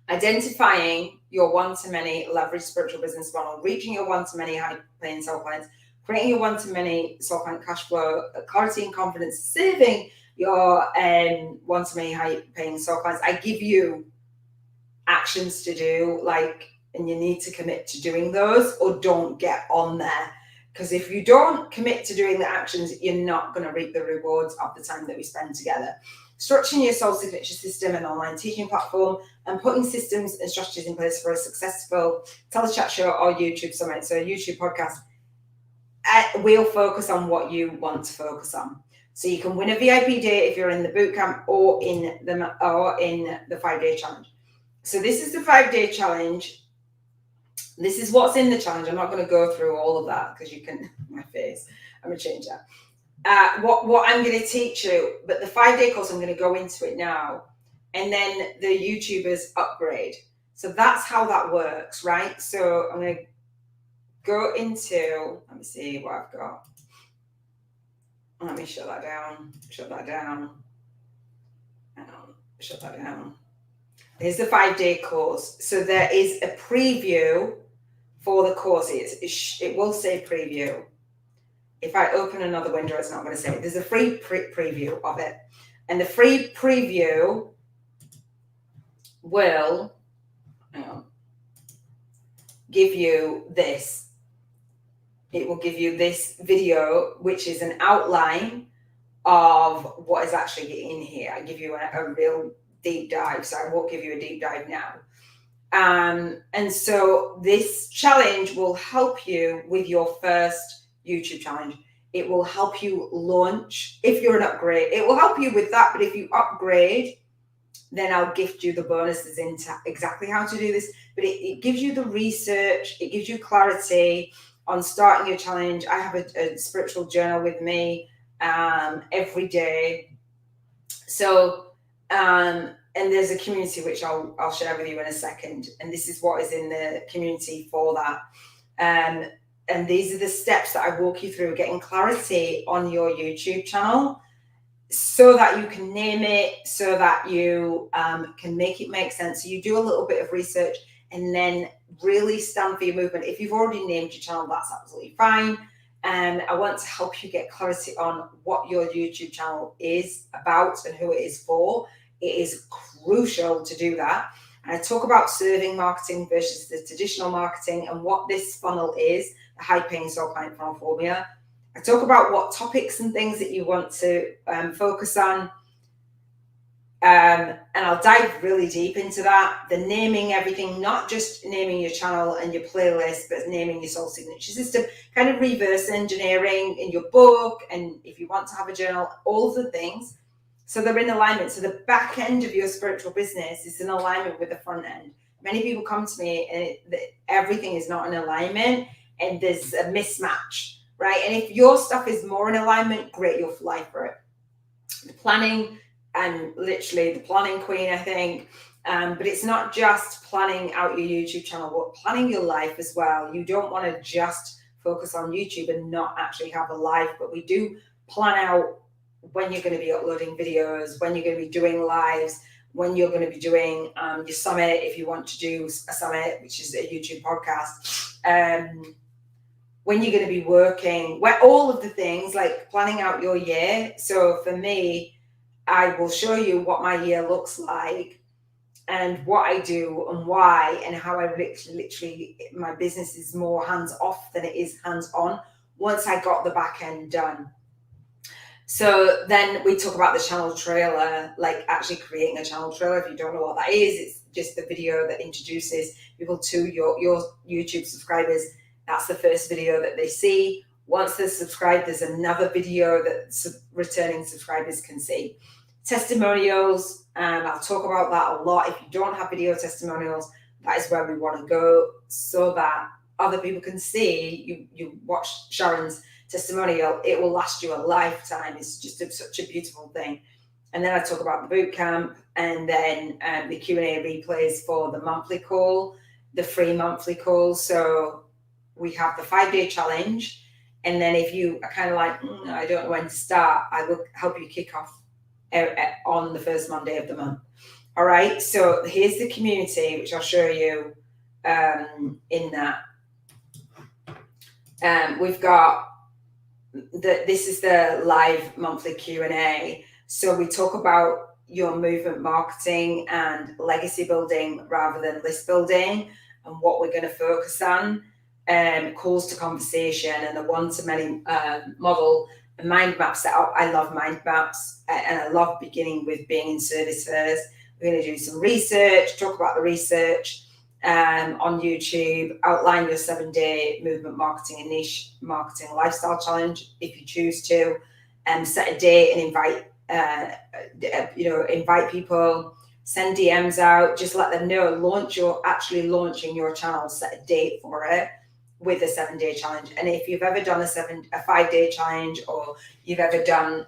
identifying your one-to-many leverage spiritual business model, reaching your one-to-many high-paying soul clients, creating your one-to-many soul client cash flow, clarity and confidence, saving your one-to-many high-paying soul clients. I give you actions to do, and you need to commit to doing those, or don't get on there. Because if you don't commit to doing the actions, you're not going to reap the rewards of the time that we spend together. Structuring your soul signature system and online teaching platform, and putting systems and strategies in place for a successful telechat show or YouTube summit, so a YouTube podcast. We'll focus on what you want to focus on. So you can win a VIP day if you're in the bootcamp or in the 5-day challenge. So this is the 5-day challenge. This is what's in the challenge. I'm not going to go through all of that because you can, my face, I'm going to change that. What I'm going to teach you, but the 5-day course, I'm going to go into it now. And then the YouTubers upgrade. So that's how that works, right? So I'm going to go into, let me see what I've got. Let me shut that down. Shut that down. Shut that down. Here's the 5-day course. So there is a preview for the course. It will say preview. If I open another window, it's not going to say it. There's a free preview of it. And the free preview will give you this. It will give you this video, which is an outline of what is actually in here. I give you a real deep dive, so I won't give you a deep dive now. And so this challenge will help you with your first YouTube challenge. It will help you launch. If you're an upgrade, it will help you with that. But if you upgrade, then I'll gift you the bonuses into exactly how to do this. But it gives you the research. It gives you clarity on starting your challenge. I have a spiritual journal with me every day. So, and there's a community which I'll share with you in a second. And this is what is in the community for that. And these are the steps that I walk you through, getting clarity on your YouTube channel so that you can name it, so that you can make it make sense. So you do a little bit of research and then really stand for your movement. If you've already named your channel, that's absolutely fine. And I want to help you get clarity on what your YouTube channel is about and who it is for. It is crucial to do that. And I talk about serving marketing versus the traditional marketing and what this funnel is, the high-paying soul client funnel formula. I talk about what topics and things that you want to focus on. And I'll dive really deep into that. The naming everything, not just naming your channel and your playlist, but naming your soul signature system, kind of reverse engineering in your book. And if you want to have a journal, all of the things. So they're in alignment. So the back end of your spiritual business is in alignment with the front end. Many people come to me and everything is not in alignment and there's a mismatch, right? And if your stuff is more in alignment, great, you'll fly for it. The planning, I'm literally the planning queen, I think. But it's not just planning out your YouTube channel, but planning your life as well. You don't want to just focus on YouTube and not actually have a life, but we do plan out when you're going to be uploading videos, when you're going to be doing lives, when you're going to be doing your summit, if you want to do a summit, which is a YouTube podcast, when you're going to be working, where all of the things like planning out your year. So for me, I will show you what my year looks like and what I do and why and how I literally my business is more hands off than it is hands on once I got the back end done. So then we talk about the channel trailer, like actually creating a channel trailer. If you don't know what that is, it's just the video that introduces people to your YouTube subscribers. That's the first video that they see. Once they're subscribed, there's another video that returning subscribers can see. Testimonials, I'll talk about that a lot. If you don't have video testimonials, that is where we want to go so that other people can see. You watch Sharon's testimonial, it will last you a lifetime. It's just such a beautiful thing. And then I talk about the boot camp and then the Q&A replays for the monthly call, the free monthly call. So we have the 5-day challenge And then if you are kind of like, I don't know when to start, I will help you kick off on the first Monday of the month. All right, so here's the community, which I'll show you in that. We've got, this is the live monthly Q&A. So we talk about your movement marketing and legacy building rather than list building, and what we're going to focus on. Calls to conversation and the one-to-many model, a mind map setup. I love mind maps, and I love beginning with being in service first. We're going to do some research, talk about the research on YouTube, outline your 7-day movement marketing and niche marketing lifestyle challenge if you choose to, set a date and invite people, send DMs out, just let them know, actually launching your channel, set a date for it with a 7-day challenge. And if you've ever done a 5-day challenge, or you've ever done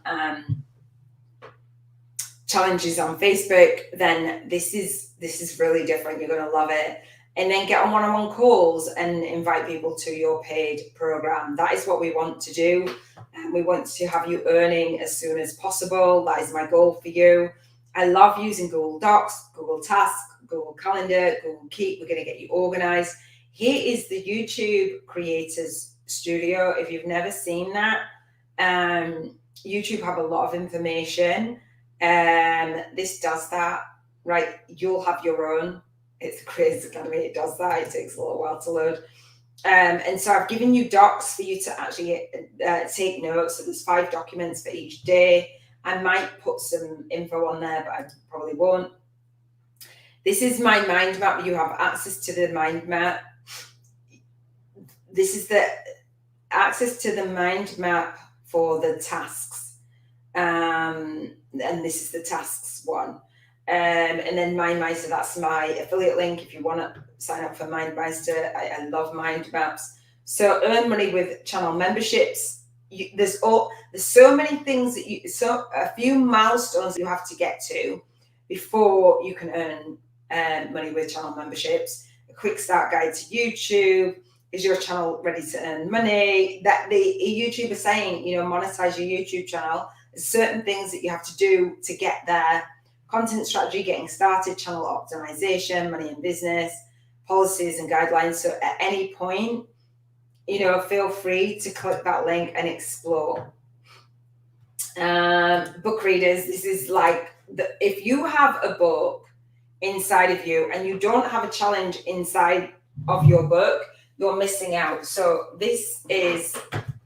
challenges on Facebook, then this is really different. You're going to love it. And then get on one-on-one calls and invite people to your paid program. That is what we want to do. We want to have you earning as soon as possible. That is my goal for you. I love using Google Docs, Google Tasks, Google Calendar, Google Keep. We're going to get you organized. Here is the YouTube Creators Studio. If you've never seen that, YouTube have a lot of information. This does that, right? You'll have your own. It's the Creators Academy. It does that. It takes a little while to load. And so I've given you docs for you to actually take notes. So there's 5 documents for each day. I might put some info on there, but I probably won't. This is my mind map. You have access to the mind map. This is the access to the mind map for the tasks. And this is the tasks one. And then MindMeister, that's my affiliate link if you want to sign up for MindMeister. I love mind maps. So earn money with channel memberships. There's so many things that a few milestones you have to get to before you can earn money with channel memberships. A quick start guide to YouTube. Is your channel ready to earn money? That the YouTube is saying, monetize your YouTube channel. There's certain things that you have to do to get there. Content strategy, getting started, channel optimization, money in business, policies and guidelines. So at any point, feel free to click that link and explore. Book readers, this is like, if you have a book inside of you and you don't have a challenge inside of your book, you're missing out. So this is,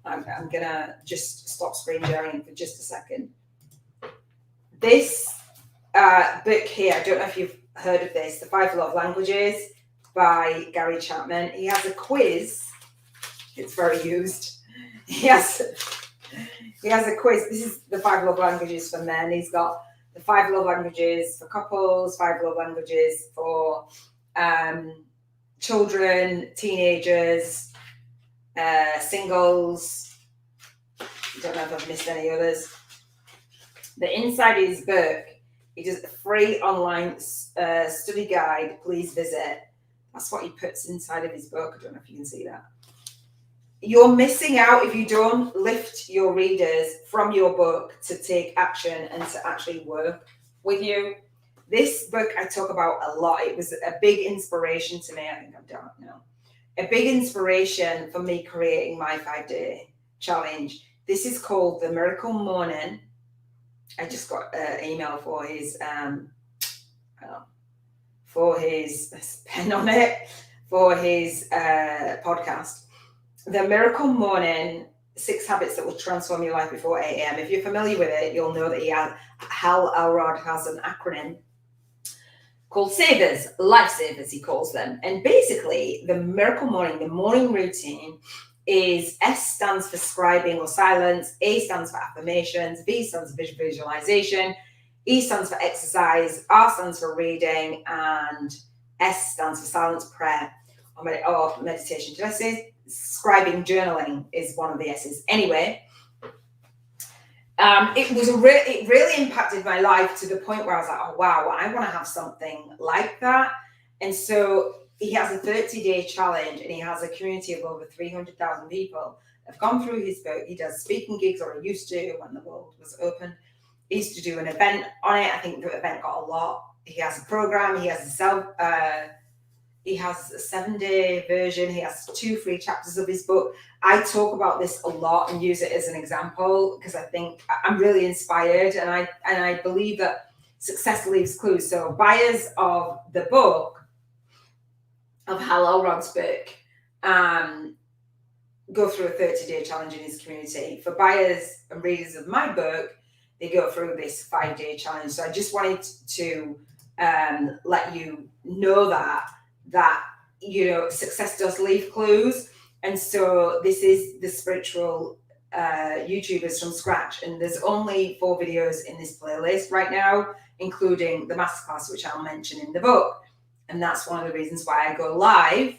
I'm gonna just stop screen sharing for just a second. This book here, I don't know if you've heard of this, The 5 Love Languages by Gary Chapman. He has a quiz. It's very used. He has a quiz. This is the 5 love languages for men. He's got the 5 love languages for couples, 5 love languages for children, teenagers, singles. I don't know if I've missed any others. The inside of his book, he does a free online study guide. Please visit. That's what he puts inside of his book. I don't know if you can see that. You're missing out if you don't lift your readers from your book to take action and to actually work with you. This book I talk about a lot. It was a big inspiration to me. I think I've done it now. A big inspiration for me creating my 5-day challenge. This is called The Miracle Morning. I just got an email for his pen on it, for his podcast. The Miracle Morning, 6 Habits That Will Transform Your Life Before 8 a.m. If you're familiar with it, you'll know that Hal Elrod has an acronym called SAVERS, lifesavers, he calls them. And basically, the Miracle Morning, the morning routine, is S stands for scribing or silence, A stands for affirmations, V stands for visualization, E stands for exercise, R stands for reading, and S stands for silence, prayer, or meditation. Did I say scribing, journaling is one of the S's? Anyway, it really impacted my life to the point where I was like, oh wow, I want to have something like that. And so he has a 30-day challenge, and he has a community of over 300,000 people have gone through his book. He does speaking gigs, or he used to when the world was open. He used to do an event on it. I think the event got a lot. He has a program. He has he has a 7-day version. He has 2 free chapters of his book. I talk about this a lot and use it as an example because I think I'm really inspired, and I believe that success leaves clues. So buyers of the book, of Hal Elrod's book, go through a 30-day challenge in his community. For buyers and readers of my book, they go through this 5-day challenge. So I just wanted to let you know that success does leave clues. And so this is the Spiritual YouTubers from scratch, and there's only 4 videos in this playlist right now, including the masterclass, which I'll mention in the book. And that's one of the reasons why I go live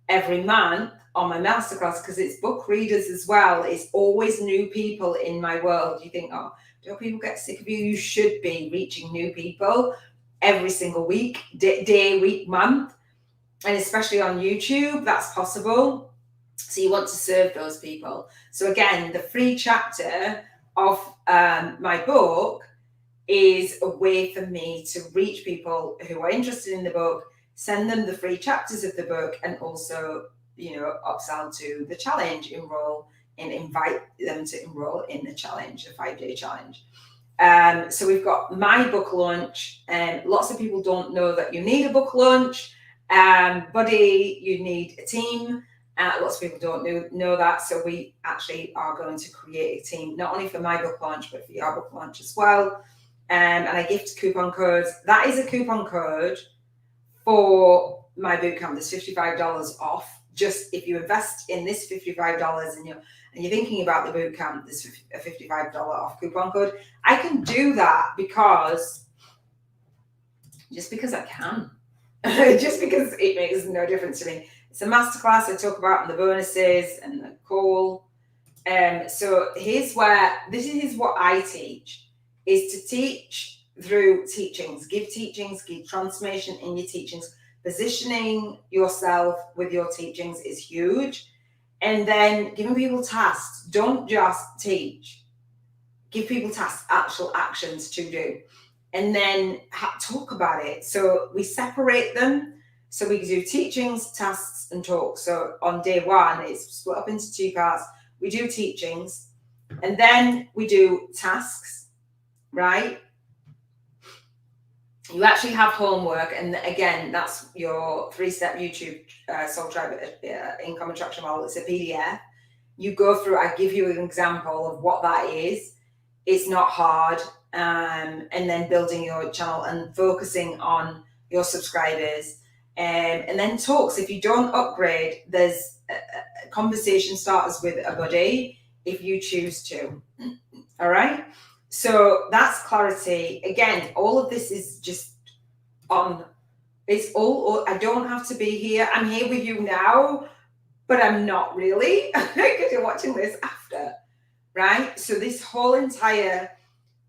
every month on my masterclass, because it's book readers as well. It's always new people in my world. You think, oh, don't people get sick of you? You should be reaching new people every single week, day, week, month. And especially on YouTube, that's possible. So you want to serve those people. So again, the free chapter of my book is a way for me to reach people who are interested in the book, send them the free chapters of the book, and also, upsell to the challenge, enroll, and invite them to enroll in the challenge, the 5-day challenge. So we've got my book launch, and lots of people don't know that you need a book launch. Buddy, you need a team. Lots of people don't know that. So we actually are going to create a team, not only for my book launch, but for your book launch as well. And I gift coupon codes. That is a coupon code for my bootcamp. There's $55 off. Just if you invest in this $55 and you're thinking about the bootcamp, there's a $55 off coupon code. I can do that because I can. Just because it makes no difference to me. It's a masterclass. I talk about the bonuses and the call. So this is what I teach, is to teach through teachings, give transformation in your teachings. Positioning yourself with your teachings is huge. And then giving people tasks. Don't just teach. Give people tasks, actual actions to do. And then talk about it. So we separate them. So we do teachings, tasks, and talks. So on day 1, it's split up into 2 parts. We do teachings, and then we do tasks, right? You actually have homework, and again, that's your 3-step YouTube Soul Tribe income attraction model. It's a PDF. You go through. I give you an example of what that is. It's not hard. And then building your channel and focusing on your subscribers, and then talks. If you don't upgrade, there's a conversation starters with a buddy if you choose to. All right. So that's clarity. Again, all of this is just it's all, I don't have to be here. I'm here with you now, but I'm not really, because you're watching this after, right? So this whole entire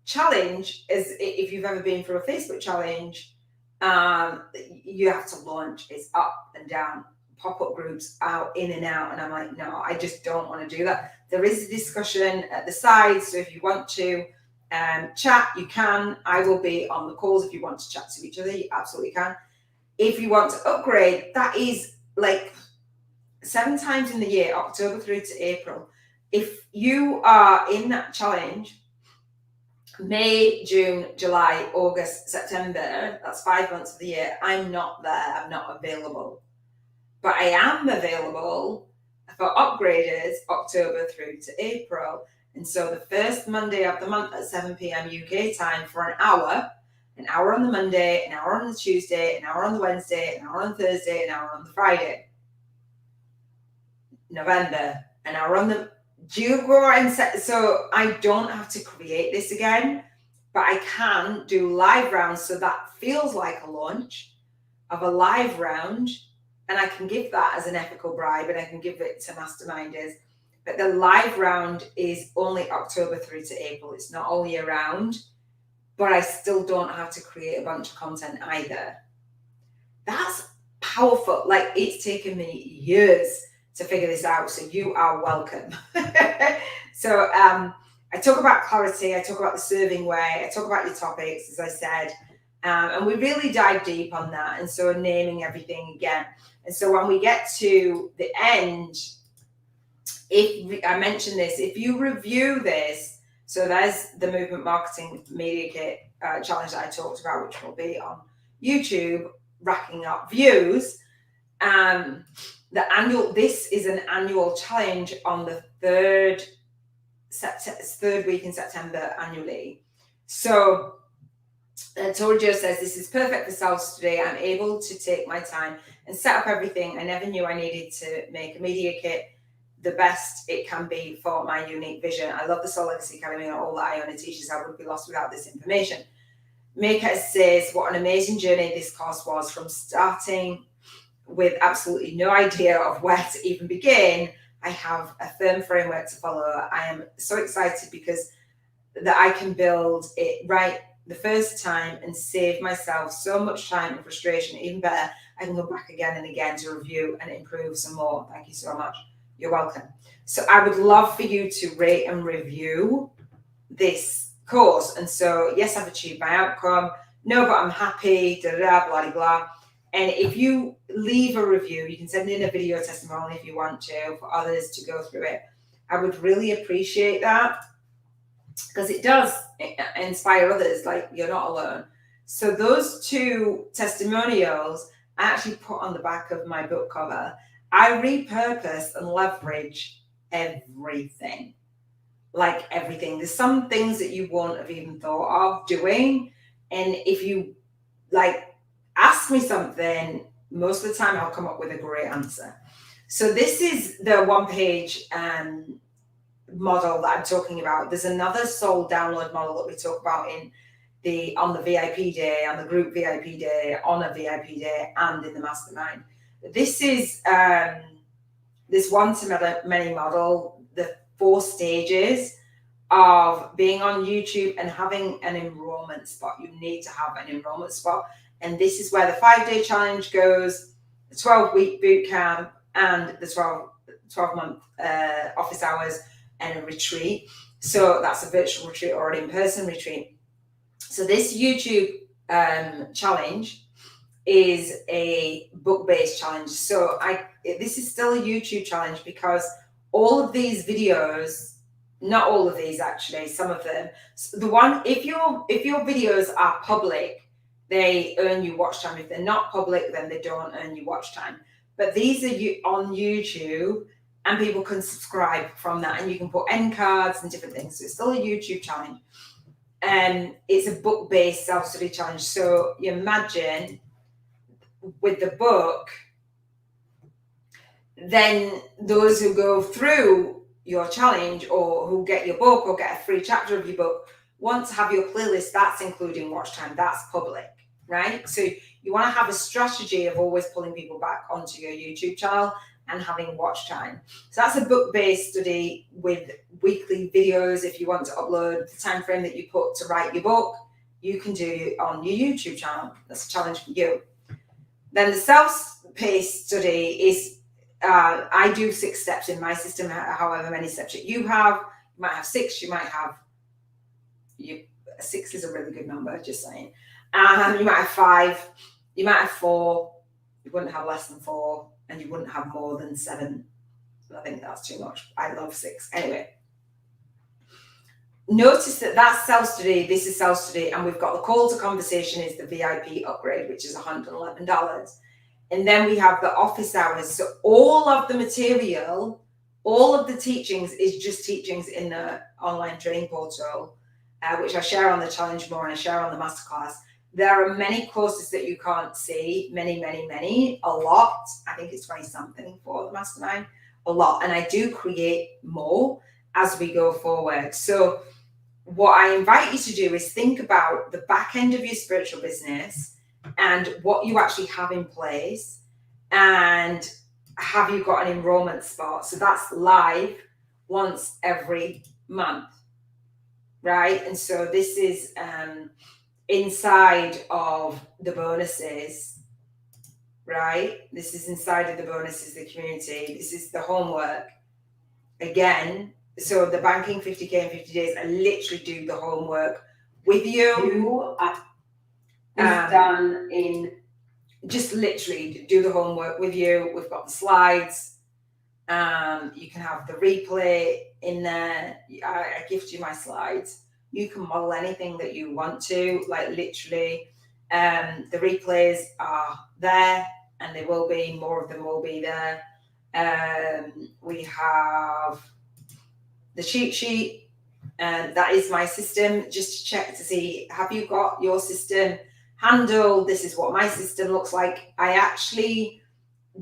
challenge is, if you've ever been through a Facebook challenge, you have to launch. It's up and down, pop-up groups out, in and out. And I'm like, no, I just don't want to do that. There is a discussion at the side. So if you want to chat, you can. I will be on the calls. If you want to chat to each other, you absolutely can. If you want to upgrade, that is like 7 times in the year, October through to April. If you are in that challenge, May, June, July, August, September, that's 5 months of the year, I'm not there, I'm not available. But I am available for upgraders October through to April. And so the first Monday of the month at 7 p.m. UK time for an hour on the Monday, an hour on the Tuesday, an hour on the Wednesday, an hour on Thursday, an hour on the Friday. November, an hour on the... Do you go and set? So I don't have to create this again, but I can do live rounds. So that feels like a launch of a live round, and I can give that as an ethical bribe, and I can give it to masterminders. But the live round is only October through to April. It's not all year round, but I still don't have to create a bunch of content either. That's powerful. Like, it's taken me years to figure this out. So you are welcome. So I talk about clarity, I talk about the serving way, I talk about your topics, as I said, and we really dive deep on that. And so naming everything again. And so when we get to the end, I mentioned this, if you review this, so there's the Movement Marketing Media Kit challenge that I talked about, which will be on YouTube, racking up views. This is an annual challenge on the third week in September annually. So Torjo says, this is perfect for self-study. I'm able to take my time and set up everything. I never knew I needed to make a media kit the best it can be for my unique vision. I love the Soul Legacy Academy and all that Iona teaches. I would be lost without this information. Maker says, what an amazing journey this course was, from starting with absolutely no idea of where to even begin. I have a firm framework to follow. I am so excited because that I can build it right the first time and save myself so much time and frustration. Even better, I can go back again and again to review and improve some more. Thank you so much. You're welcome. So I would love for you to rate and review this course. And so, yes, I've achieved my outcome. No, but I'm happy, blah, blah, blah. And if you leave a review, you can send in a video testimonial if you want to, for others to go through it. I would really appreciate that, because it does inspire others, like you're not alone. So those 2 testimonials I actually put on the back of my book cover. I repurpose and leverage everything, like everything. There's some things that you won't have even thought of doing. And if you ask me something, most of the time I'll come up with a great answer. So this is the 1-page model that I'm talking about. There's another soul download model that we talk about on the VIP day, on the group VIP day, on a VIP day, and in the mastermind. This is this one-to-many model, the 4 stages of being on YouTube and having an enrollment spot. You need to have an enrollment spot. And this is where the 5-day challenge goes, the 12-week boot camp, and the 12-month office hours and a retreat. So that's a virtual retreat or an in-person retreat. So this YouTube challenge is a book-based challenge. So this is still a YouTube challenge, because all of these videos, not all of these actually, some of them, if your videos are public, they earn you watch time. If they're not public, then they don't earn you watch time. But these are on YouTube, and people can subscribe from that, and you can put end cards and different things. So it's still a YouTube challenge. And it's a book-based self-study challenge. So you imagine with the book, then those who go through your challenge, or who get your book or get a free chapter of your book, want to have your playlist. That's including watch time. That's public, right? So you want to have a strategy of always pulling people back onto your YouTube channel and having watch time. So that's a book-based study with weekly videos. If you want to upload the time frame that you put to write your book, you can do it on your YouTube channel. That's a challenge for you. Then the self-paced study is, I do 6 steps in my system, however many steps that you have. You might have 6, you might have, 6 is a really good number, just saying. You might have 5, you might have 4, you wouldn't have less than 4, and you wouldn't have more than 7. I think that's too much. I love 6. Anyway, notice that that's self-study, this is self-study, and we've got the call to conversation is the VIP upgrade, which is $111. And then we have the office hours. So all of the material, all of the teachings is just teachings in the online training portal, which I share on the challenge more and I share on the masterclass. There are many courses that you can't see, many, a lot. I think it's 20 something for the mastermind, a lot. And I do create more as we go forward. So what I invite you to do is think about the back end of your spiritual business and what you actually have in place, and have you got an enrollment spot? So that's live once every month, right? And so this is inside of the bonuses, right? This is inside of the bonuses, the community. This is the homework. Again, so the banking 50K in 50 days, I literally do the homework with you. It's done in... Just literally do the homework with you. We've got the slides. You can have the replay in there. I gift you my slides. You can model anything that you want to, like literally. The replays are there, and they will be, more of them will be there. We have the cheat sheet, and that is my system, just to check to see, have you got your system handled? This is what my system looks like. I actually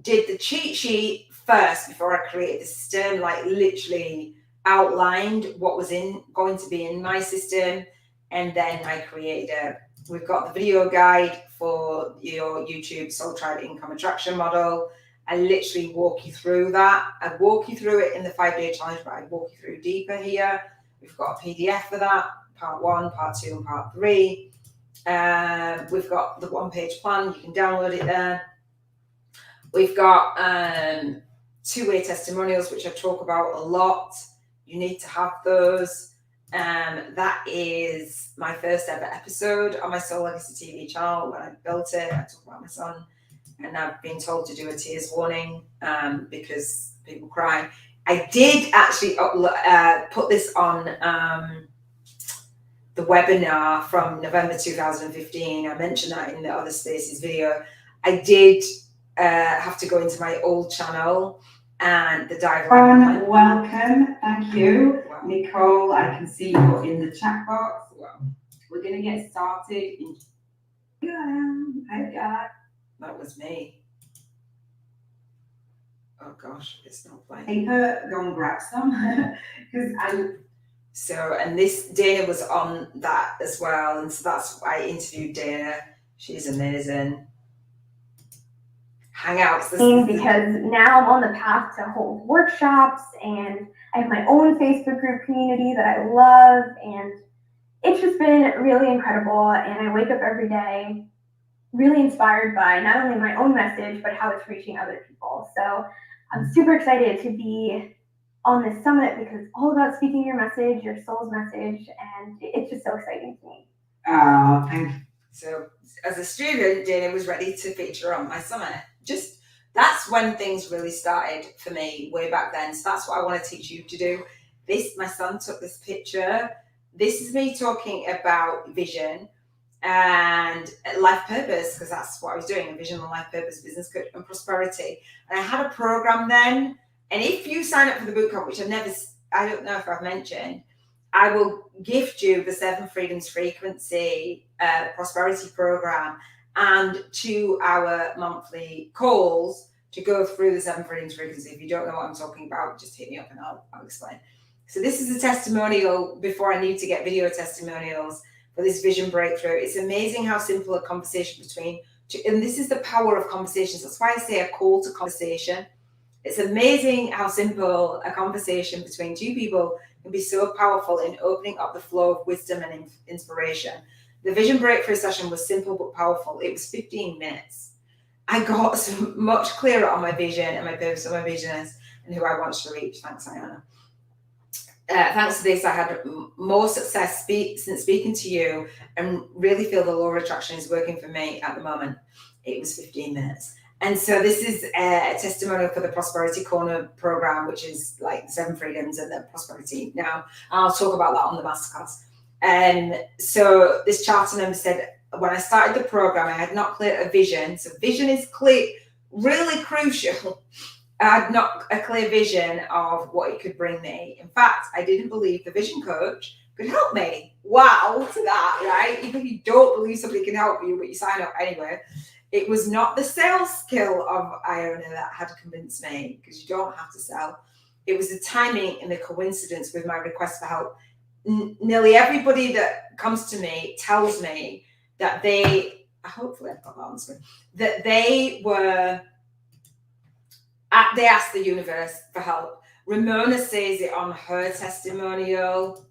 did the cheat sheet first before I created the system, like literally outlined what was going to be in my system, and then I created it. We've got the video guide for your YouTube Soul Tribe Income Attraction Model. I literally walk you through that. I walk you through it in the 5-day challenge, but I walk you through deeper here. We've got a PDF for that, part 1, part 2, and part 3. We've got the one-page plan. You can download it there. We've got 2-way testimonials, which I talk about a lot. You need to have those. That is my first ever episode on my Soul Legacy TV channel. When I built it, I talk about my son, and I've been told to do a tears warning because people cry. I did actually put this on the webinar from November 2015. I mentioned that in the Other Spaces video. I did have to go into my old channel and the dive. Welcome, thank you. Wow. Nicole, I can see you in the chat box. Wow. We're going to get started in... Hi, God. That was me. Oh gosh, it's not playing. Paper, go and grab some. So, and this, Dana was on that as well, and so that's why I interviewed Dana. She's amazing. Hangouts. Because now I'm on the path to hold workshops, and I have my own Facebook group community that I love, and it's just been really incredible. And I wake up every day really inspired by not only my own message, but how it's reaching other people. So I'm super excited to be on this summit because it's all about speaking your message, your soul's message, and it's just so exciting to me. Oh, thank you. So as a student, Dana was ready to feature on my summit. Just, that's when things really started for me way back then. So that's what I want to teach you to do. This, my son took this picture. This is me talking about vision and life purpose, because that's what I was doing, a vision and life purpose, business coach and prosperity. And I had a program then. And if you sign up for the bootcamp, which I don't know if I've mentioned, I will gift you the 7 Freedoms Frequency prosperity program and 2-hour monthly calls to go through the 7 Freedoms Frequency. If you don't know what I'm talking about, just hit me up and I'll explain. So this is a testimonial before I need to get video testimonials for this vision breakthrough. It's amazing how simple a conversation between two, and this is the power of conversations. That's why I say a call to conversation. It's amazing how simple a conversation between 2 people can be so powerful in opening up the flow of wisdom and inspiration. The vision breakthrough session was simple but powerful. It was 15 minutes. I got so much clearer on my vision and my purpose and my business and who I want to reach. Thanks, Iona. Thanks to this, I had more success since speaking to you and really feel the law of attraction is working for me at the moment. It was 15 minutes. And so this is a testimonial for the Prosperity Corner program, which is like 7 Freedoms and the Prosperity now. And I'll talk about that on the masterclass. So this charter member said, when I started the program, I had not clear a vision. So vision is clear, really crucial. I had not a clear vision of what it could bring me. In fact, I didn't believe the vision coach could help me. Wow, to that, right? Even if you don't believe somebody can help you, but you sign up anyway. It was not the sales skill of Iona that had convinced me, because you don't have to sell. It was the timing and the coincidence with my request for help. Nearly everybody that comes to me tells me that they, hopefully I've got that on the screen, that they asked the universe for help. Ramona says it on her testimonial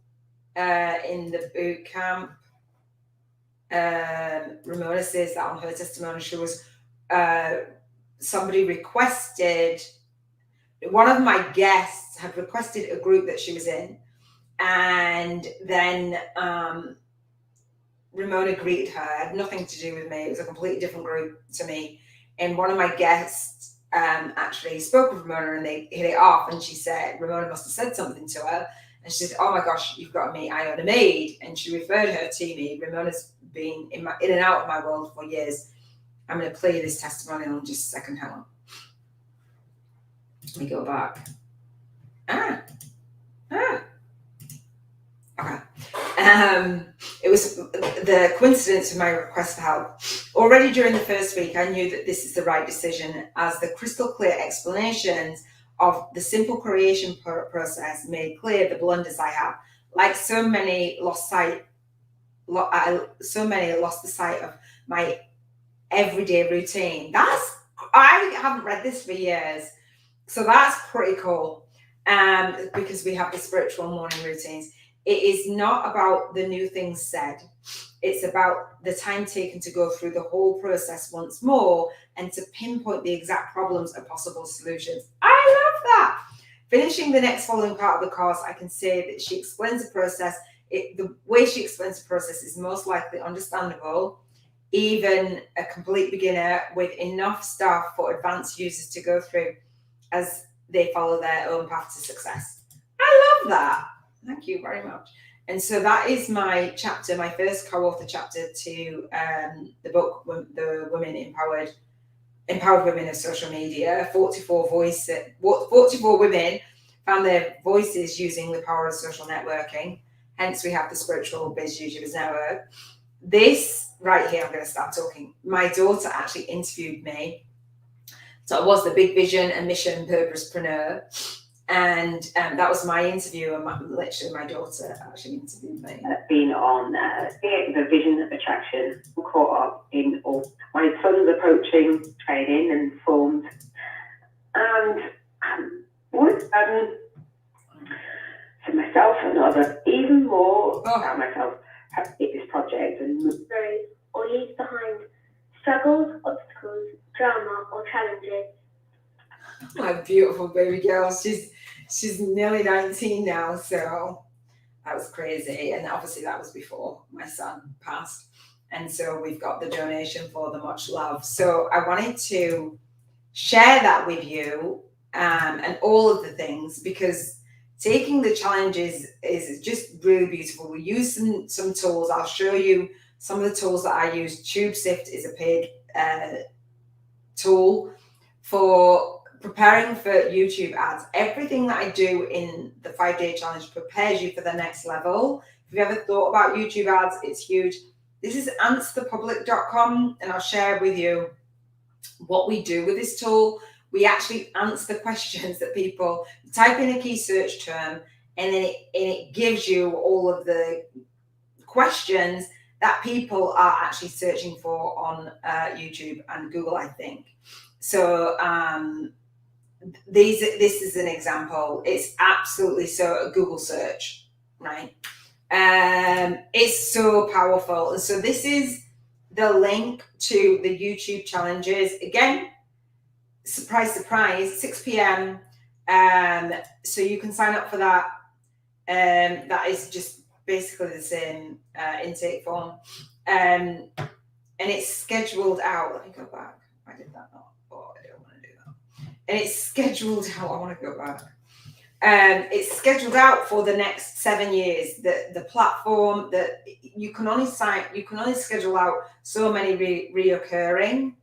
in the boot camp. Ramona says that on her testimonial. She was somebody requested, one of my guests had requested a group that she was in, and then Ramona greeted her. It had nothing to do with me. It was a completely different group to me. And one of my guests actually spoke with Ramona, and they hit it off. And she said, Ramona must have said something to her. And she said, oh my gosh, you've got to meet Iona Meade. And she referred her to me. Ramona's been in and out of my world for years. I'm going to play you this testimonial in just a second. Hang on. Let me go back. Okay. It was the coincidence of my request for help. Already during the first week, I knew that this is the right decision, as the crystal clear explanations of the simple creation process made clear the blunders I have. Like so many lost the sight of my everyday routine. I haven't read this for years, so that's pretty cool. Because we have the spiritual morning routines. It is not about the new things said. It's about the time taken to go through the whole process once more and to pinpoint the exact problems and possible solutions. I love that. Finishing the next following part of the course, I can say that she explains the process. The way she explains the process is most likely understandable, even a complete beginner, with enough stuff for advanced users to go through as they follow their own path to success. I love that. Thank you very much. And so that is my chapter, my first co-author chapter to the book, The Women Empowered Women of Social Media. 44 women found their voices using the power of social networking. Hence, we have the Spiritual Biz YouTubers Network. This right here, I'm going to start talking. My daughter actually interviewed me. So I was the big vision and mission purposepreneur. And that was my interview, and literally my daughter actually interviewed me. Been on the vision attraction, caught up in all my son's approaching training and formed, and to myself and others, even more about myself, have hit this project and stories or leaves behind struggles, obstacles, drama, or challenges. My beautiful baby girl. She's nearly 19 now, so that was crazy. And obviously that was before my son passed. And so we've got the donation for the much love. So I wanted to share that with you and all of the things, because taking the challenges is just really beautiful. We use some tools. I'll show you some of the tools that I use. TubeSift is a paid tool for preparing for YouTube ads. Everything that I do in the 5-day challenge prepares you for the next level. If you've ever thought about YouTube ads, it's huge. This is answerthepublic.com, and I'll share with you what we do with this tool. We actually answer the questions that people type in a key search term, and then it gives you all of the questions that people are actually searching for on YouTube and Google, I think. So this is an example. It's absolutely so a Google search, right? It's so powerful. And so this is the link to the YouTube challenges. Again, surprise, surprise, 6 p.m. So you can sign up for that. That is just basically the same intake form. And it's scheduled out. Let me go back. I did that not. Oh, I don't want to do that. And it's scheduled out. I want to go back. It's scheduled out for the next 7 years. The platform that you can only schedule out so many reoccurring.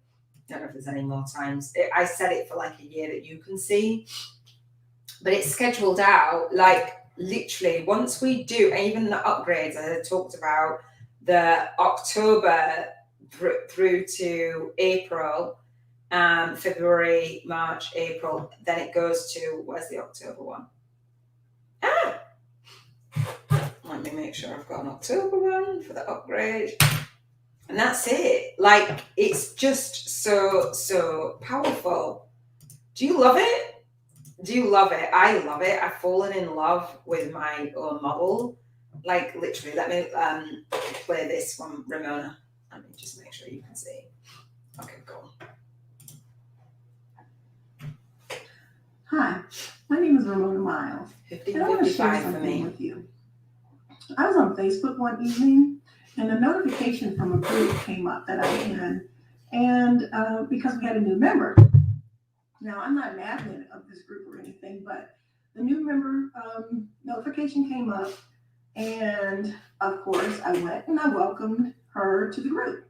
I don't know if there's any more times. I set it for like a year that you can see, but it's scheduled out like literally once we do, even the upgrades I talked about, the October through to April, February, March, April, then it goes to, where's the October one? Let me make sure I've got an October one for the upgrade. And that's it. Like, it's just so powerful. Do you love it? Do you love it? I love it. I've fallen in love with my own model. Like, literally, let me play this from Ramona. Let me just make sure you can see. Okay, cool. Hi, my name is Ramona Miles, 50, and I want to share 55 for something me. with you. I was on Facebook one evening, and a notification from a group came up that I'm in, and because we had a new member. Now, I'm not an admin of this group or anything, but the new member notification came up, and of course, I went and I welcomed her to the group.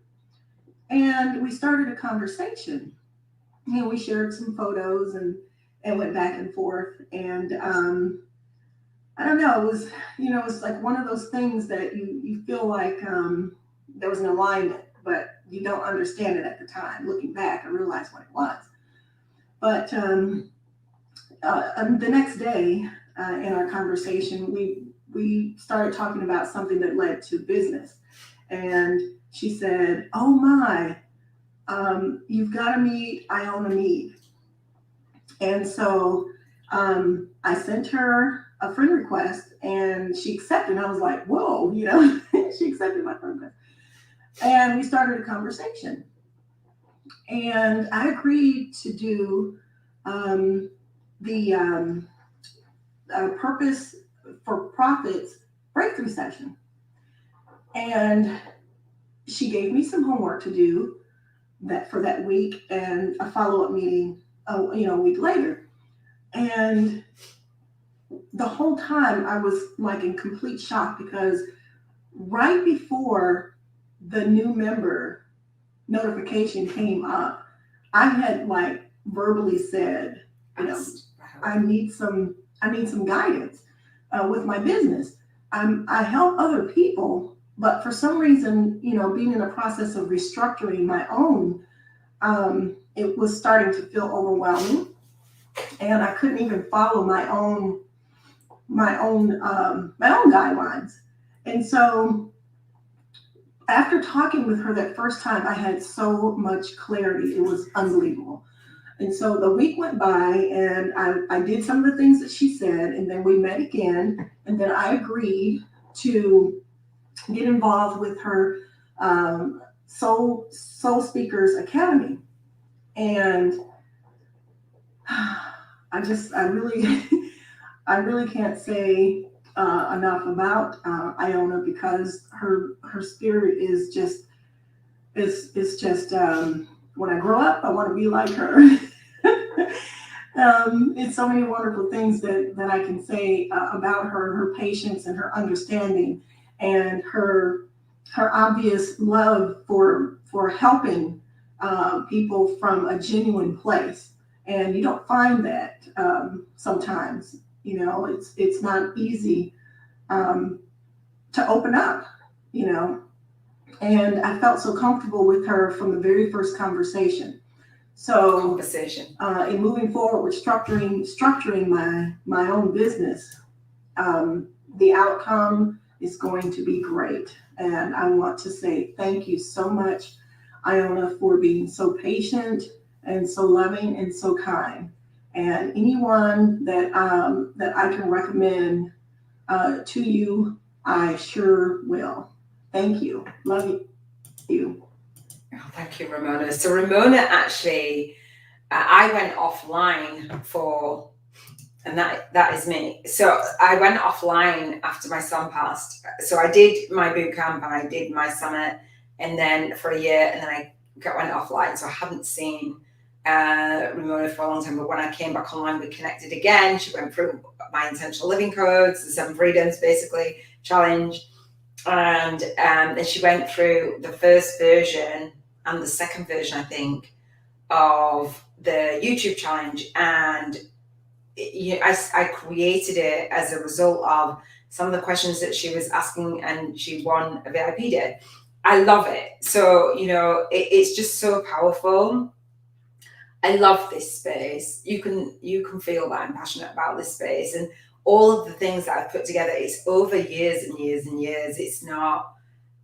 And we started a conversation. You know, we shared some photos and went back and forth. And I don't know, it was, you know, it's like one of those things that you feel like there was an alignment, but you don't understand it at the time. Looking back, I realized what it was. But the next day in our conversation, we started talking about something that led to business. And she said, "Oh my, you've got to meet Iona Meade." And so I sent her a friend request and she accepted. And I was like, whoa, you know, she accepted my friend request. And we started a conversation. And I agreed to do the Purpose for Profits breakthrough session. And she gave me some homework to do that for that week and a follow-up meeting, a week later. And the whole time I was like in complete shock because right before the new member notification came up, I had like verbally said, you know, I need some guidance with my business. I help other people, but for some reason, you know, being in a process of restructuring my own, it was starting to feel overwhelming, and I couldn't even follow my own guidelines. And so after talking with her that first time, I had so much clarity. It was unbelievable. And so the week went by and I did some of the things that she said, and then we met again, and then I agreed to get involved with her Soul Speakers Academy. And I really I really can't say enough about Iona, because her spirit is just when I grow up, I want to be like her. It's so many wonderful things that I can say about her patience and her understanding, and her obvious love for helping people from a genuine place. And you don't find that sometimes. You know, it's not easy to open up, you know. And I felt so comfortable with her from the very first conversation. So in moving forward with structuring my own business, the outcome is going to be great. And I want to say thank you so much, Iona, for being so patient and so loving and so kind. And anyone that I can recommend to you, I sure will. Thank you. Love you. Oh, thank you, Ramona. So Ramona actually, I went offline for, and that is me. So I went offline after my son passed. So I did my boot camp and I did my summit, and then for a year, and then I went offline. So I hadn't seen Ramona for a long time, but when I came back online, we connected again. She went through my intentional living codes, the 7 freedoms, basically, challenge. And then she went through the first version and the second version, I think, of the YouTube challenge. And I created it as a result of some of the questions that she was asking, and she won a VIP day. I love it. So, you know, it's just so powerful. I love this space. You can feel that I'm passionate about this space, and all of the things that I've put together. It's over years and years and years. It's not,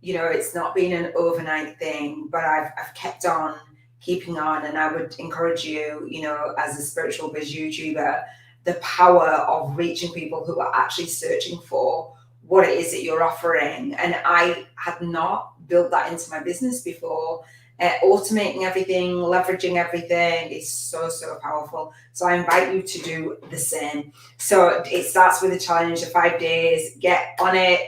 you know, it's not been an overnight thing, but I've kept on keeping on. And I would encourage you, you know, as a Spiritual Biz YouTuber, the power of reaching people who are actually searching for what it is that you're offering. And I had not built that into my business before. automating everything, leveraging everything is so powerful. So I invite you to do the same. So it starts with a challenge of 5 days. Get on it.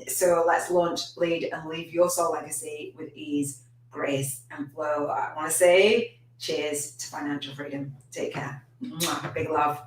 So let's launch, lead, and leave your soul legacy with ease, grace, and flow. I want to say cheers to financial freedom. Take care. Mwah. Big love.